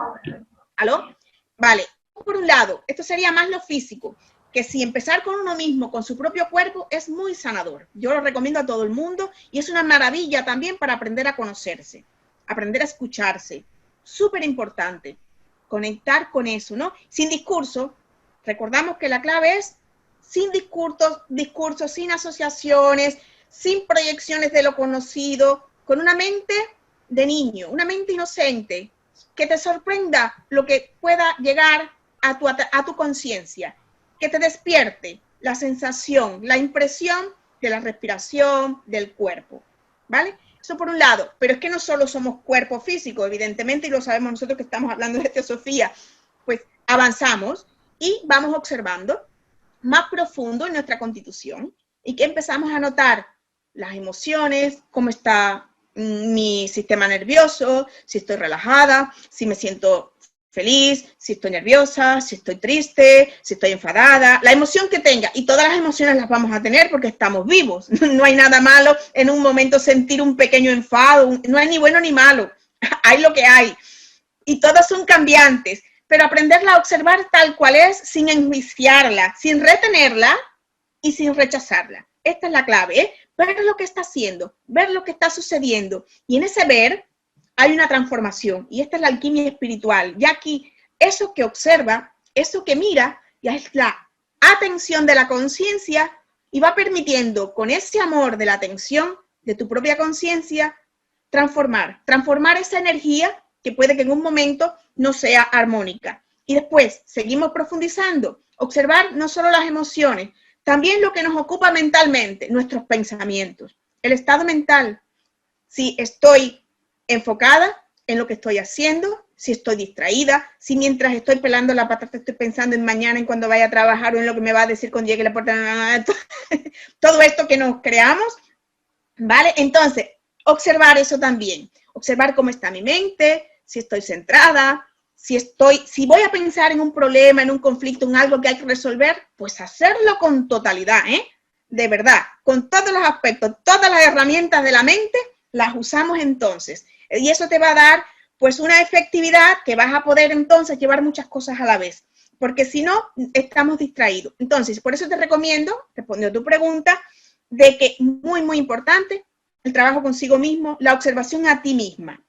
¿Aló? Vale. Por un lado, esto sería más lo físico, que si empezar con uno mismo, con su propio cuerpo, es muy sanador. Yo lo recomiendo a todo el mundo y es una maravilla también para aprender a conocerse, aprender a escucharse. Súper importante, conectar con eso, ¿no? Sin discurso, recordamos que la clave es sin discursos, sin asociaciones, sin proyecciones de lo conocido, con una mente de niño, una mente inocente, que te sorprenda lo que pueda llegar a tu conciencia, que te despierte la sensación, la impresión de la respiración, del cuerpo, ¿vale? Eso por un lado, pero es que no solo somos cuerpo físico, evidentemente, y lo sabemos nosotros que estamos hablando de teosofía, pues avanzamos y vamos observando más profundo en nuestra constitución y que empezamos a notar las emociones, cómo está mi sistema nervioso, si estoy relajada, si me siento feliz, si estoy nerviosa, si estoy triste, si estoy enfadada, la emoción que tenga. Y todas las emociones las vamos a tener porque estamos vivos. No hay nada malo en un momento sentir un pequeño enfado, no hay ni bueno ni malo, hay lo que hay. Y todas son cambiantes, pero aprenderla a observar tal cual es, sin enjuiciarla, sin retenerla y sin rechazarla. Esta es la clave, ¿eh? Ver lo que está haciendo, ver lo que está sucediendo. Y en ese ver hay una transformación. Y esta es la alquimia espiritual. Ya aquí, eso que observa, eso que mira, ya es la atención de la conciencia y va permitiendo con ese amor de la atención de tu propia conciencia transformar esa energía que puede que en un momento no sea armónica. Y después seguimos profundizando, observar no solo las emociones, también lo que nos ocupa mentalmente, nuestros pensamientos, el estado mental. Si estoy enfocada en lo que estoy haciendo, si estoy distraída, si mientras estoy pelando la patata estoy pensando en mañana, en cuando vaya a trabajar o en lo que me va a decir cuando llegue la puerta, todo esto que nos creamos, ¿vale? Entonces, observar eso también, observar cómo está mi mente, si estoy centrada, si voy a pensar en un problema, en un conflicto, en algo que hay que resolver, pues hacerlo con totalidad, ¿eh? De verdad, con todos los aspectos, todas las herramientas de la mente, las usamos entonces. Y eso te va a dar, pues, una efectividad que vas a poder entonces llevar muchas cosas a la vez. Porque si no, estamos distraídos. Entonces, por eso te recomiendo, respondiendo a tu pregunta, de que muy, muy importante, el trabajo consigo mismo, la observación a ti misma.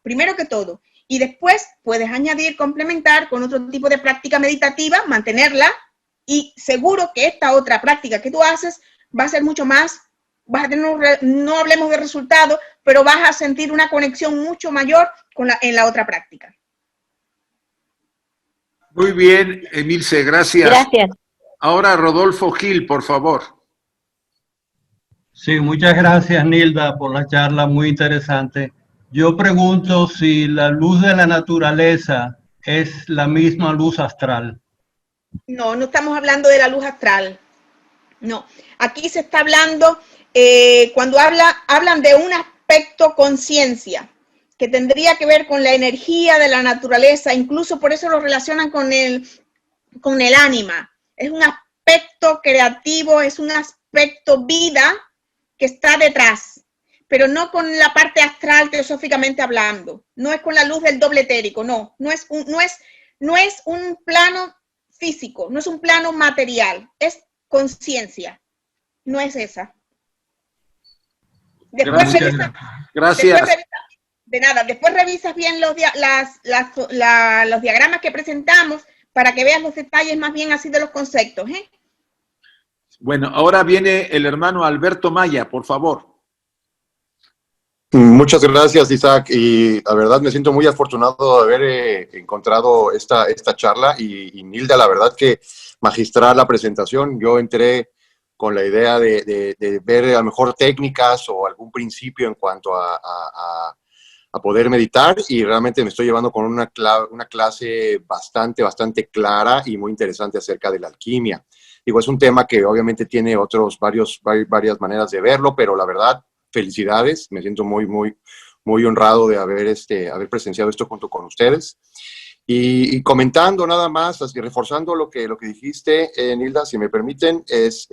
Primero que todo. Y después puedes añadir, complementar con otro tipo de práctica meditativa, mantenerla, y seguro que esta otra práctica que tú haces va a ser mucho más, vas a tener, no hablemos de resultados, pero vas a sentir una conexión mucho mayor en la otra práctica. Muy bien, Emilce, gracias. Gracias. Ahora Rodolfo Gil, por favor. Sí, muchas gracias, Nilda, por la charla muy interesante. Yo pregunto si la luz de la naturaleza es la misma luz astral. No, no estamos hablando de la luz astral. No, aquí se está hablando, cuando hablan de un aspecto conciencia, que tendría que ver con la energía de la naturaleza, incluso por eso lo relacionan con el ánima. Es un aspecto creativo, es un aspecto vida que está detrás, pero no con la parte astral teosóficamente hablando, no es con la luz del doble etérico, no es un plano físico, no es un plano material, es conciencia, no es esa. Después Gracias. Después revisas bien los diagramas que presentamos para que veas los detalles más bien así de los conceptos, ¿eh? Bueno, ahora viene el hermano Alberto Maya, por favor. Muchas gracias, Isaac, y la verdad me siento muy afortunado de haber encontrado esta charla y Nilda, la verdad que magistral la presentación. Yo entré con la idea de ver a lo mejor técnicas o algún principio en cuanto a poder meditar, y realmente me estoy llevando con una clase bastante clara y muy interesante acerca de la alquimia. Digo, es un tema que obviamente tiene varias maneras de verlo, pero la verdad, felicidades, me siento muy honrado de haber presenciado esto junto con ustedes. Y comentando nada más, así, reforzando lo que dijiste, Nilda, si me permiten, es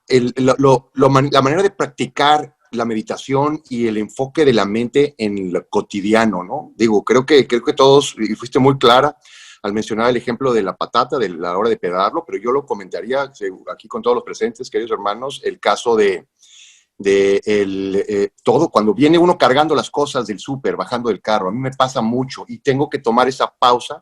la manera de practicar la meditación y el enfoque de la mente en lo cotidiano, ¿no? Digo, creo que todos, y fuiste muy clara al mencionar el ejemplo de la patata, de la hora de pegarlo, pero yo lo comentaría aquí con todos los presentes, queridos hermanos, el caso de todo, cuando viene uno cargando las cosas del súper, bajando del carro, a mí me pasa mucho y tengo que tomar esa pausa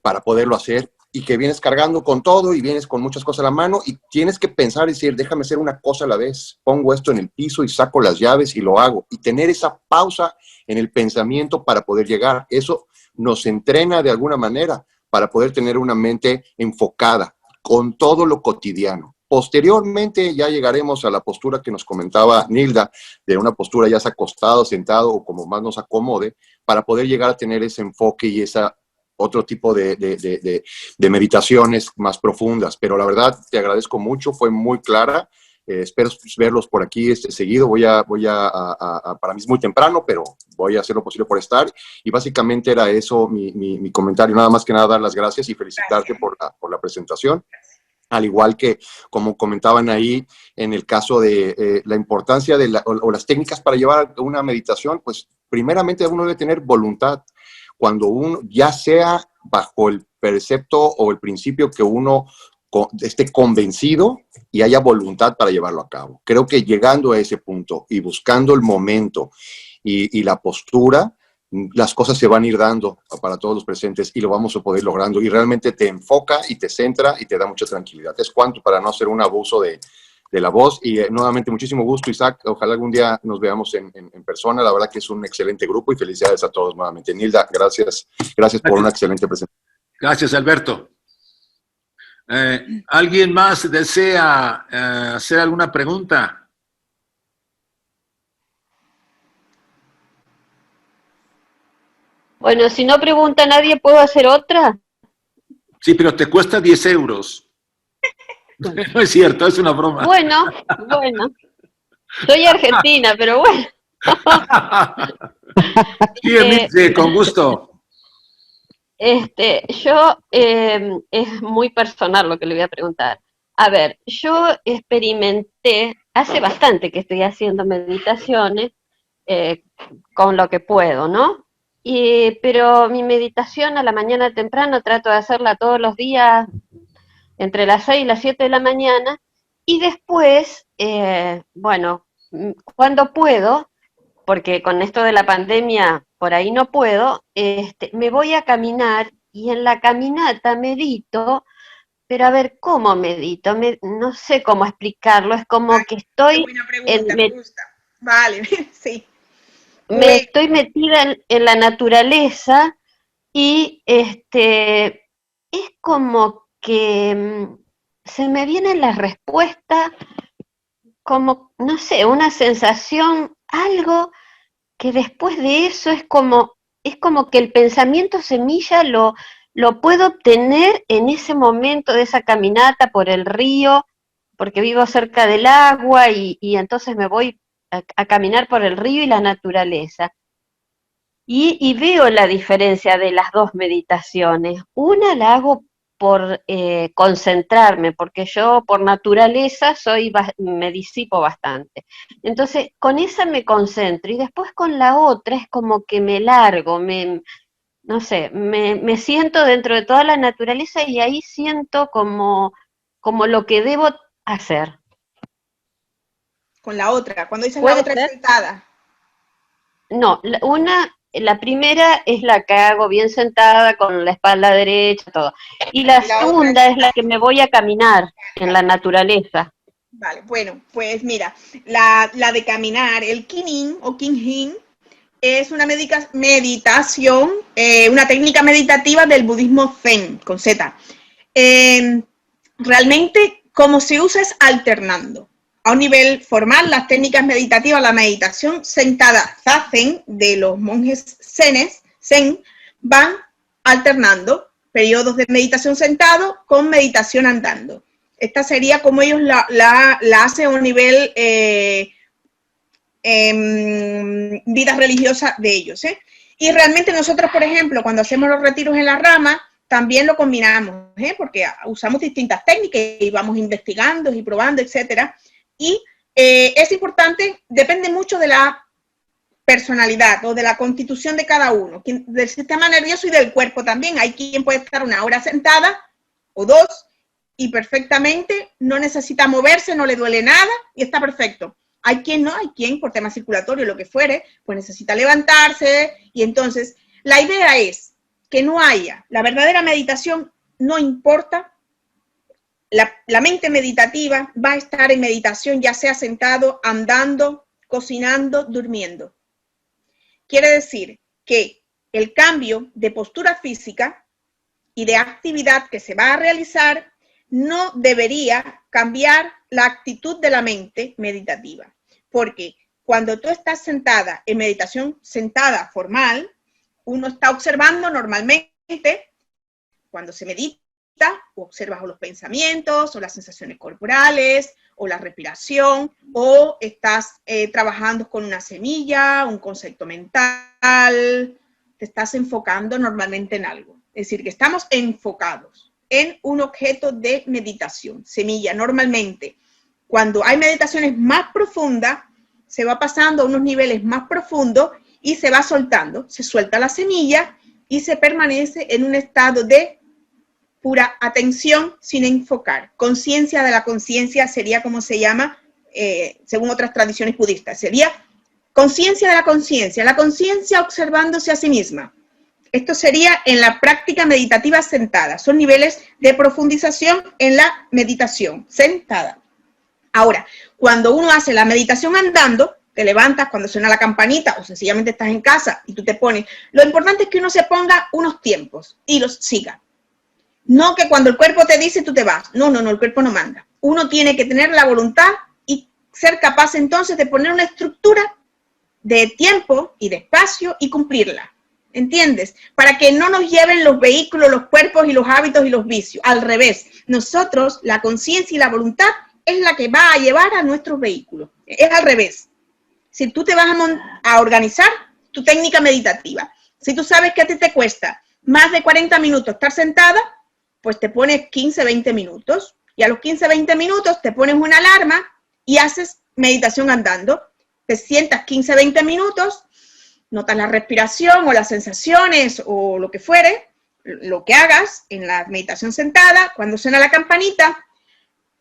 para poderlo hacer, y que vienes cargando con todo y vienes con muchas cosas a la mano y tienes que pensar y decir, déjame hacer una cosa a la vez, pongo esto en el piso y saco las llaves y lo hago, y tener esa pausa en el pensamiento para poder llegar. Eso nos entrena de alguna manera para poder tener una mente enfocada con todo lo cotidiano. Posteriormente ya llegaremos a la postura que nos comentaba Nilda, de una postura ya sea acostado, sentado o como más nos acomode, para poder llegar a tener ese enfoque y esa otro tipo de meditaciones más profundas. Pero la verdad, te agradezco mucho, fue muy clara. Espero verlos por aquí seguido. Para mí es muy temprano, pero voy a hacer lo posible por estar. Y básicamente era eso mi comentario. Nada más que nada dar las gracias y felicitarte por la presentación. Al igual que, como comentaban ahí, en el caso de la importancia o las técnicas para llevar una meditación, pues primeramente uno debe tener voluntad. Cuando uno, ya sea bajo el precepto o el principio que uno esté convencido y haya voluntad para llevarlo a cabo. Creo que llegando a ese punto y buscando el momento y la postura, las cosas se van a ir dando para todos los presentes y lo vamos a poder logrando, y realmente te enfoca y te centra y te da mucha tranquilidad. Es cuanto para no hacer un abuso de la voz. Y nuevamente muchísimo gusto, Isaac, ojalá algún día nos veamos en persona. La verdad que es un excelente grupo y felicidades a todos nuevamente. Nilda, gracias por una excelente presentación. Gracias, Alberto. ¿Alguien más desea hacer alguna pregunta? Bueno, si no pregunta nadie, ¿puedo hacer otra? Sí, pero te cuesta 10 euros. No es cierto, es una broma. Bueno. Soy argentina, pero bueno. Sí, con gusto. Yo, es muy personal lo que le voy a preguntar. A ver, yo experimenté, hace bastante que estoy haciendo meditaciones con lo que puedo, ¿no? Pero mi meditación a la mañana temprano trato de hacerla todos los días entre las 6 y las 7 de la mañana, y después, bueno, cuando puedo, porque con esto de la pandemia por ahí no puedo, me voy a caminar, y en la caminata medito, pero a ver, ¿cómo medito? No sé cómo explicarlo, es como que estoy... Buena pregunta, me gusta. Vale, sí. Estoy metida en la naturaleza, y es como que se me vienen las respuestas, como, no sé, una sensación, algo que después de eso es como que el pensamiento semilla lo puedo obtener en ese momento de esa caminata por el río, porque vivo cerca del agua, y entonces me voy a caminar por el río y la naturaleza. Y veo la diferencia de las dos meditaciones. Una la hago por concentrarme, porque yo por naturaleza me disipo bastante. Entonces, con esa me concentro, y después con la otra es como que me largo, no sé, me siento dentro de toda la naturaleza, y ahí siento como lo que debo hacer. Con la otra, cuando dices la otra es sentada. No, una la primera es la que hago bien sentada, con la espalda derecha, todo. Y la Y la otra segunda es la que me voy a caminar en la naturaleza. Vale, bueno, pues mira, la de caminar, el Qigong o Qigong, es una meditación, una técnica meditativa del budismo Zen, con Z. Realmente, como se usa es alternando. A un nivel formal, las técnicas meditativas, la meditación sentada, zazen, de los monjes zen, van alternando periodos de meditación sentado con meditación andando. Esta sería como ellos la hacen a un nivel vida religiosa de ellos. Y realmente nosotros, por ejemplo, cuando hacemos los retiros en la rama, también lo combinamos, porque usamos distintas técnicas y vamos investigando y probando, etcétera. Y es importante, depende mucho de la personalidad o de la constitución de cada uno, del sistema nervioso y del cuerpo también. Hay quien puede estar una hora sentada o dos y perfectamente no necesita moverse, no le duele nada y está perfecto. Hay quien no, hay quien por tema circulatorio, lo que fuere, pues necesita levantarse y entonces la idea es que no haya, la verdadera meditación no importa, la mente meditativa va a estar en meditación ya sea sentado, andando, cocinando, durmiendo. Quiere decir que el cambio de postura física y de actividad que se va a realizar no debería cambiar la actitud de la mente meditativa, porque cuando tú estás sentada en meditación sentada formal, uno está observando normalmente, cuando se medita, observas los pensamientos o las sensaciones corporales o la respiración, o estás trabajando con una semilla, un concepto mental, te estás enfocando normalmente en algo. Es decir, que estamos enfocados en un objeto de meditación, semilla. Normalmente, cuando hay meditaciones más profundas, se va pasando a unos niveles más profundos y se va soltando, se suelta la semilla y se permanece en un estado de pura atención sin enfocar. Conciencia de la conciencia sería como se llama, según otras tradiciones budistas, sería conciencia de la conciencia observándose a sí misma. Esto sería en la práctica meditativa sentada. Son niveles de profundización en la meditación sentada. Ahora, cuando uno hace la meditación andando, te levantas cuando suena la campanita o sencillamente estás en casa y tú te pones, lo importante es que uno se ponga unos tiempos y los siga. No que cuando el cuerpo te dice tú te vas. No, el cuerpo no manda. Uno tiene que tener la voluntad y ser capaz entonces de poner una estructura de tiempo y de espacio y cumplirla. ¿Entiendes? Para que no nos lleven los vehículos, los cuerpos y los hábitos y los vicios. Al revés, nosotros, la conciencia y la voluntad es la que va a llevar a nuestros vehículos. Es al revés. Si tú te vas a organizar tu técnica meditativa, si tú sabes que a ti te cuesta más de 40 minutos estar sentada, pues te pones 15, 20 minutos. Y a los 15, 20 minutos te pones una alarma y haces meditación andando. Te sientas 15, 20 minutos, notas la respiración o las sensaciones o lo que fuere, lo que hagas en la meditación sentada. Cuando suena la campanita,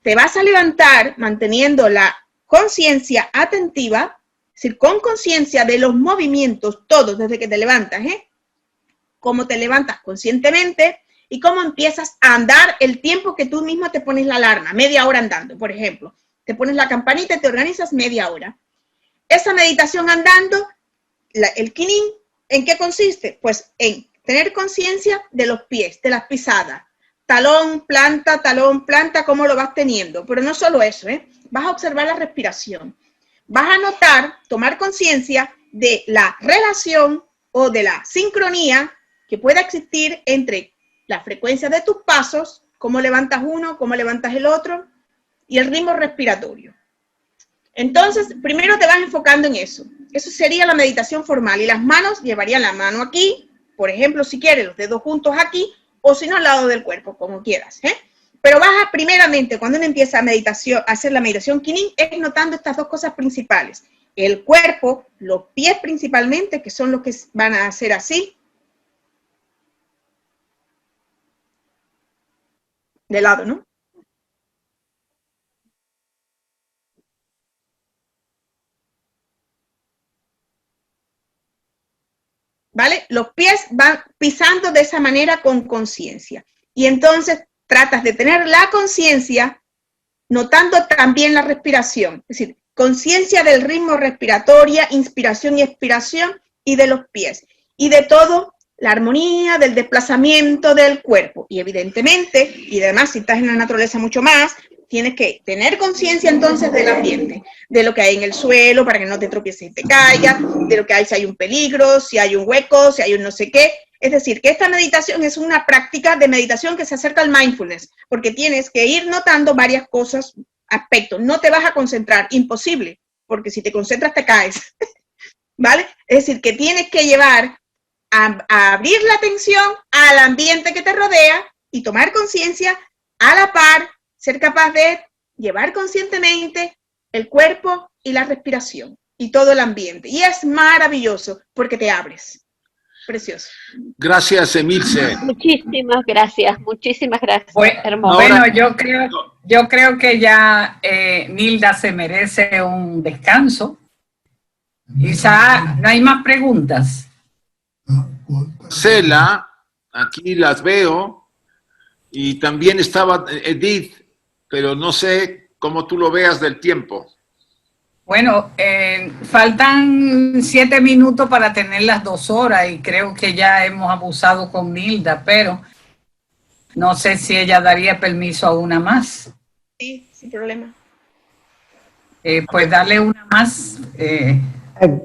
te vas a levantar manteniendo la conciencia atentiva, es decir, con conciencia de los movimientos, todos desde que te levantas, cómo te levantas conscientemente y cómo empiezas a andar el tiempo que tú mismo te pones la alarma, media hora andando, por ejemplo. Te pones la campanita y te organizas media hora. Esa meditación andando, el Qigong, ¿en qué consiste? Pues en tener conciencia de los pies, de las pisadas. Talón, planta, cómo lo vas teniendo. Pero no solo eso, vas a observar la respiración. Vas a notar, tomar conciencia de la relación o de la sincronía que pueda existir entre la frecuencia de tus pasos, cómo levantas uno, cómo levantas el otro, y el ritmo respiratorio. Entonces, primero te vas enfocando en eso. Eso sería la meditación formal. Y las manos, llevarían la mano aquí, por ejemplo, si quieres, los dedos juntos aquí, o si no, al lado del cuerpo, como quieras. Pero vas a, primeramente, cuando uno empieza a hacer la meditación Qigong, es notando estas dos cosas principales. El cuerpo, los pies principalmente, que son los que van a hacer así, de lado, ¿no? ¿vale? Los pies van pisando de esa manera con conciencia. Y entonces tratas de tener la conciencia notando también la respiración, es decir, conciencia del ritmo respiratorio, inspiración y expiración, y de los pies, y de todo, la armonía del desplazamiento del cuerpo. Y evidentemente, y además si estás en la naturaleza mucho más, tienes que tener conciencia entonces del ambiente, de lo que hay en el suelo para que no te tropieces y te caigas, de lo que hay si hay un peligro, si hay un hueco, si hay un no sé qué. Es decir, que esta meditación es una práctica de meditación que se acerca al mindfulness, porque tienes que ir notando varias cosas, aspectos. No te vas a concentrar, imposible, porque si te concentras te caes, ¿vale? Es decir, que tienes que llevar a abrir la atención al ambiente que te rodea y tomar conciencia a la par, ser capaz de llevar conscientemente el cuerpo y la respiración y todo el ambiente. Y es maravilloso porque te abres. Precioso. Gracias, Emilce. Muchísimas gracias, hermoso. Bueno, yo creo que ya Nilda se merece un descanso. Quizá no hay más preguntas. Cela, aquí las veo, y también estaba Edith, pero no sé cómo tú lo veas del tiempo. Bueno, faltan 7 minutos para tener las 2 horas y creo que ya hemos abusado con Nilda, pero no sé si ella daría permiso a una más. Sí, sin problema. Pues dale una más.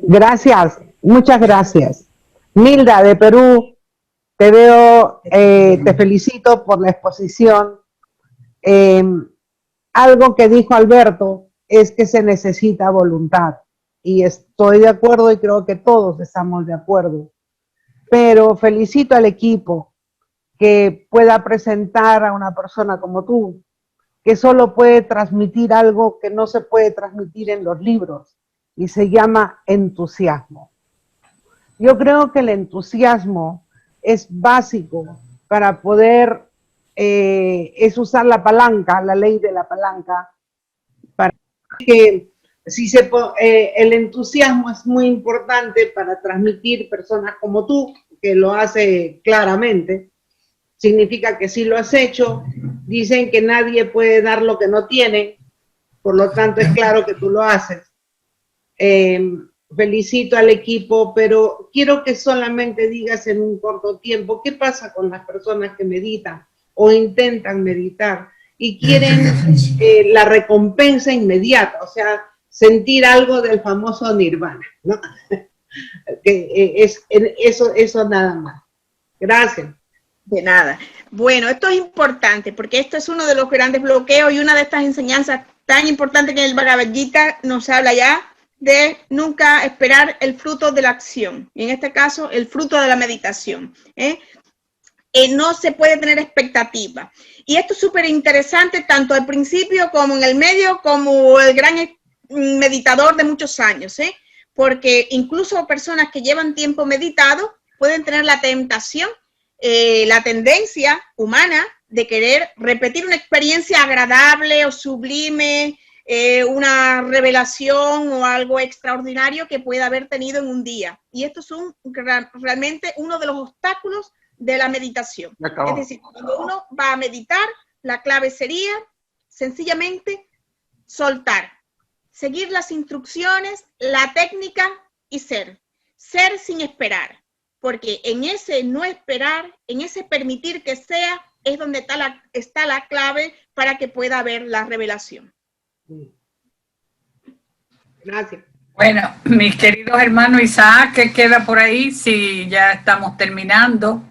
Gracias, muchas gracias. Nilda, de Perú, te veo, te felicito por la exposición. Algo que dijo Alberto es que se necesita voluntad, y estoy de acuerdo y creo que todos estamos de acuerdo. Pero felicito al equipo que pueda presentar a una persona como tú, que solo puede transmitir algo que no se puede transmitir en los libros, y se llama entusiasmo. Yo creo que el entusiasmo es básico para poder, es usar la palanca, la ley de la palanca, para que el entusiasmo es muy importante para transmitir personas como tú, que lo hace claramente. Significa que si lo has hecho, dicen que nadie puede dar lo que no tiene, por lo tanto es claro que tú lo haces. Felicito al equipo, pero quiero que solamente digas en un corto tiempo qué pasa con las personas que meditan o intentan meditar y quieren la recompensa inmediata, o sea, sentir algo del famoso nirvana, ¿no? Eso nada más. Gracias. De nada. Bueno, esto es importante porque esto es uno de los grandes bloqueos y una de estas enseñanzas tan importantes que en el Bhagavad Gita nos habla ya de nunca esperar el fruto de la acción, y en este caso el fruto de la meditación. No se puede tener expectativa. Y esto es súper interesante tanto al principio como en el medio, como el gran meditador de muchos años, porque incluso personas que llevan tiempo meditado pueden tener la tentación, la tendencia humana de querer repetir una experiencia agradable o sublime, una revelación o algo extraordinario que pueda haber tenido en un día. Y esto es realmente uno de los obstáculos de la meditación. Es decir, cuando uno va a meditar, la clave sería sencillamente soltar, seguir las instrucciones, la técnica y ser sin esperar, porque en ese no esperar, en ese permitir que sea, es donde está la clave para que pueda haber la revelación. Gracias. Bueno, mis queridos hermanos, Isaac, ¿qué queda por ahí? Si ya estamos terminando.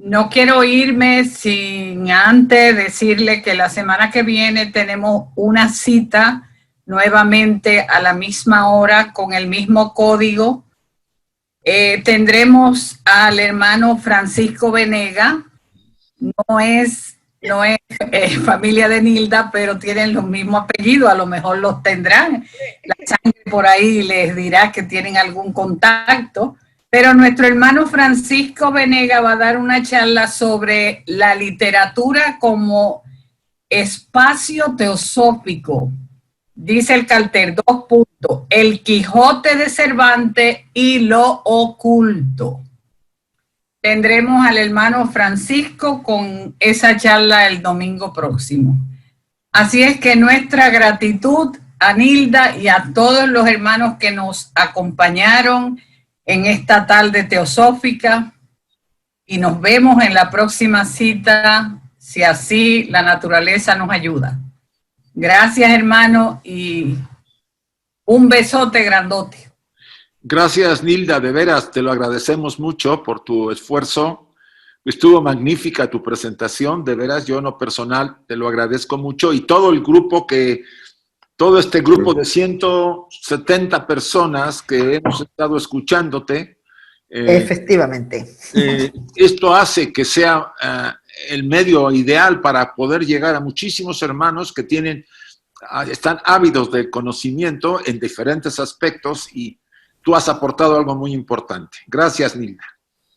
No quiero irme sin antes decirle que la semana que viene tenemos una cita nuevamente a la misma hora con el mismo código. Tendremos al hermano Francisco Venega. No es familia de Nilda, pero tienen los mismos apellidos, a lo mejor los tendrán. La sangre por ahí les dirá que tienen algún contacto. Pero nuestro hermano Francisco Venega va a dar una charla sobre la literatura como espacio teosófico. Dice el cartel, 2 puntos, el Quijote de Cervantes y lo oculto. tendremos al hermano Francisco con esa charla el domingo próximo. Así es que nuestra gratitud a Nilda y a todos los hermanos que nos acompañaron en esta tarde teosófica, y nos vemos en la próxima cita, si así la naturaleza nos ayuda. Gracias, hermano, y un besote grandote. Gracias, Nilda, de veras, te lo agradecemos mucho por tu esfuerzo. Estuvo magnífica tu presentación, de veras, yo en lo personal te lo agradezco mucho, y todo el grupo todo este grupo de 170 personas que hemos estado escuchándote. Efectivamente. Esto hace que sea el medio ideal para poder llegar a muchísimos hermanos que están ávidos del conocimiento en diferentes aspectos, y tú has aportado algo muy importante. Gracias, Nilda.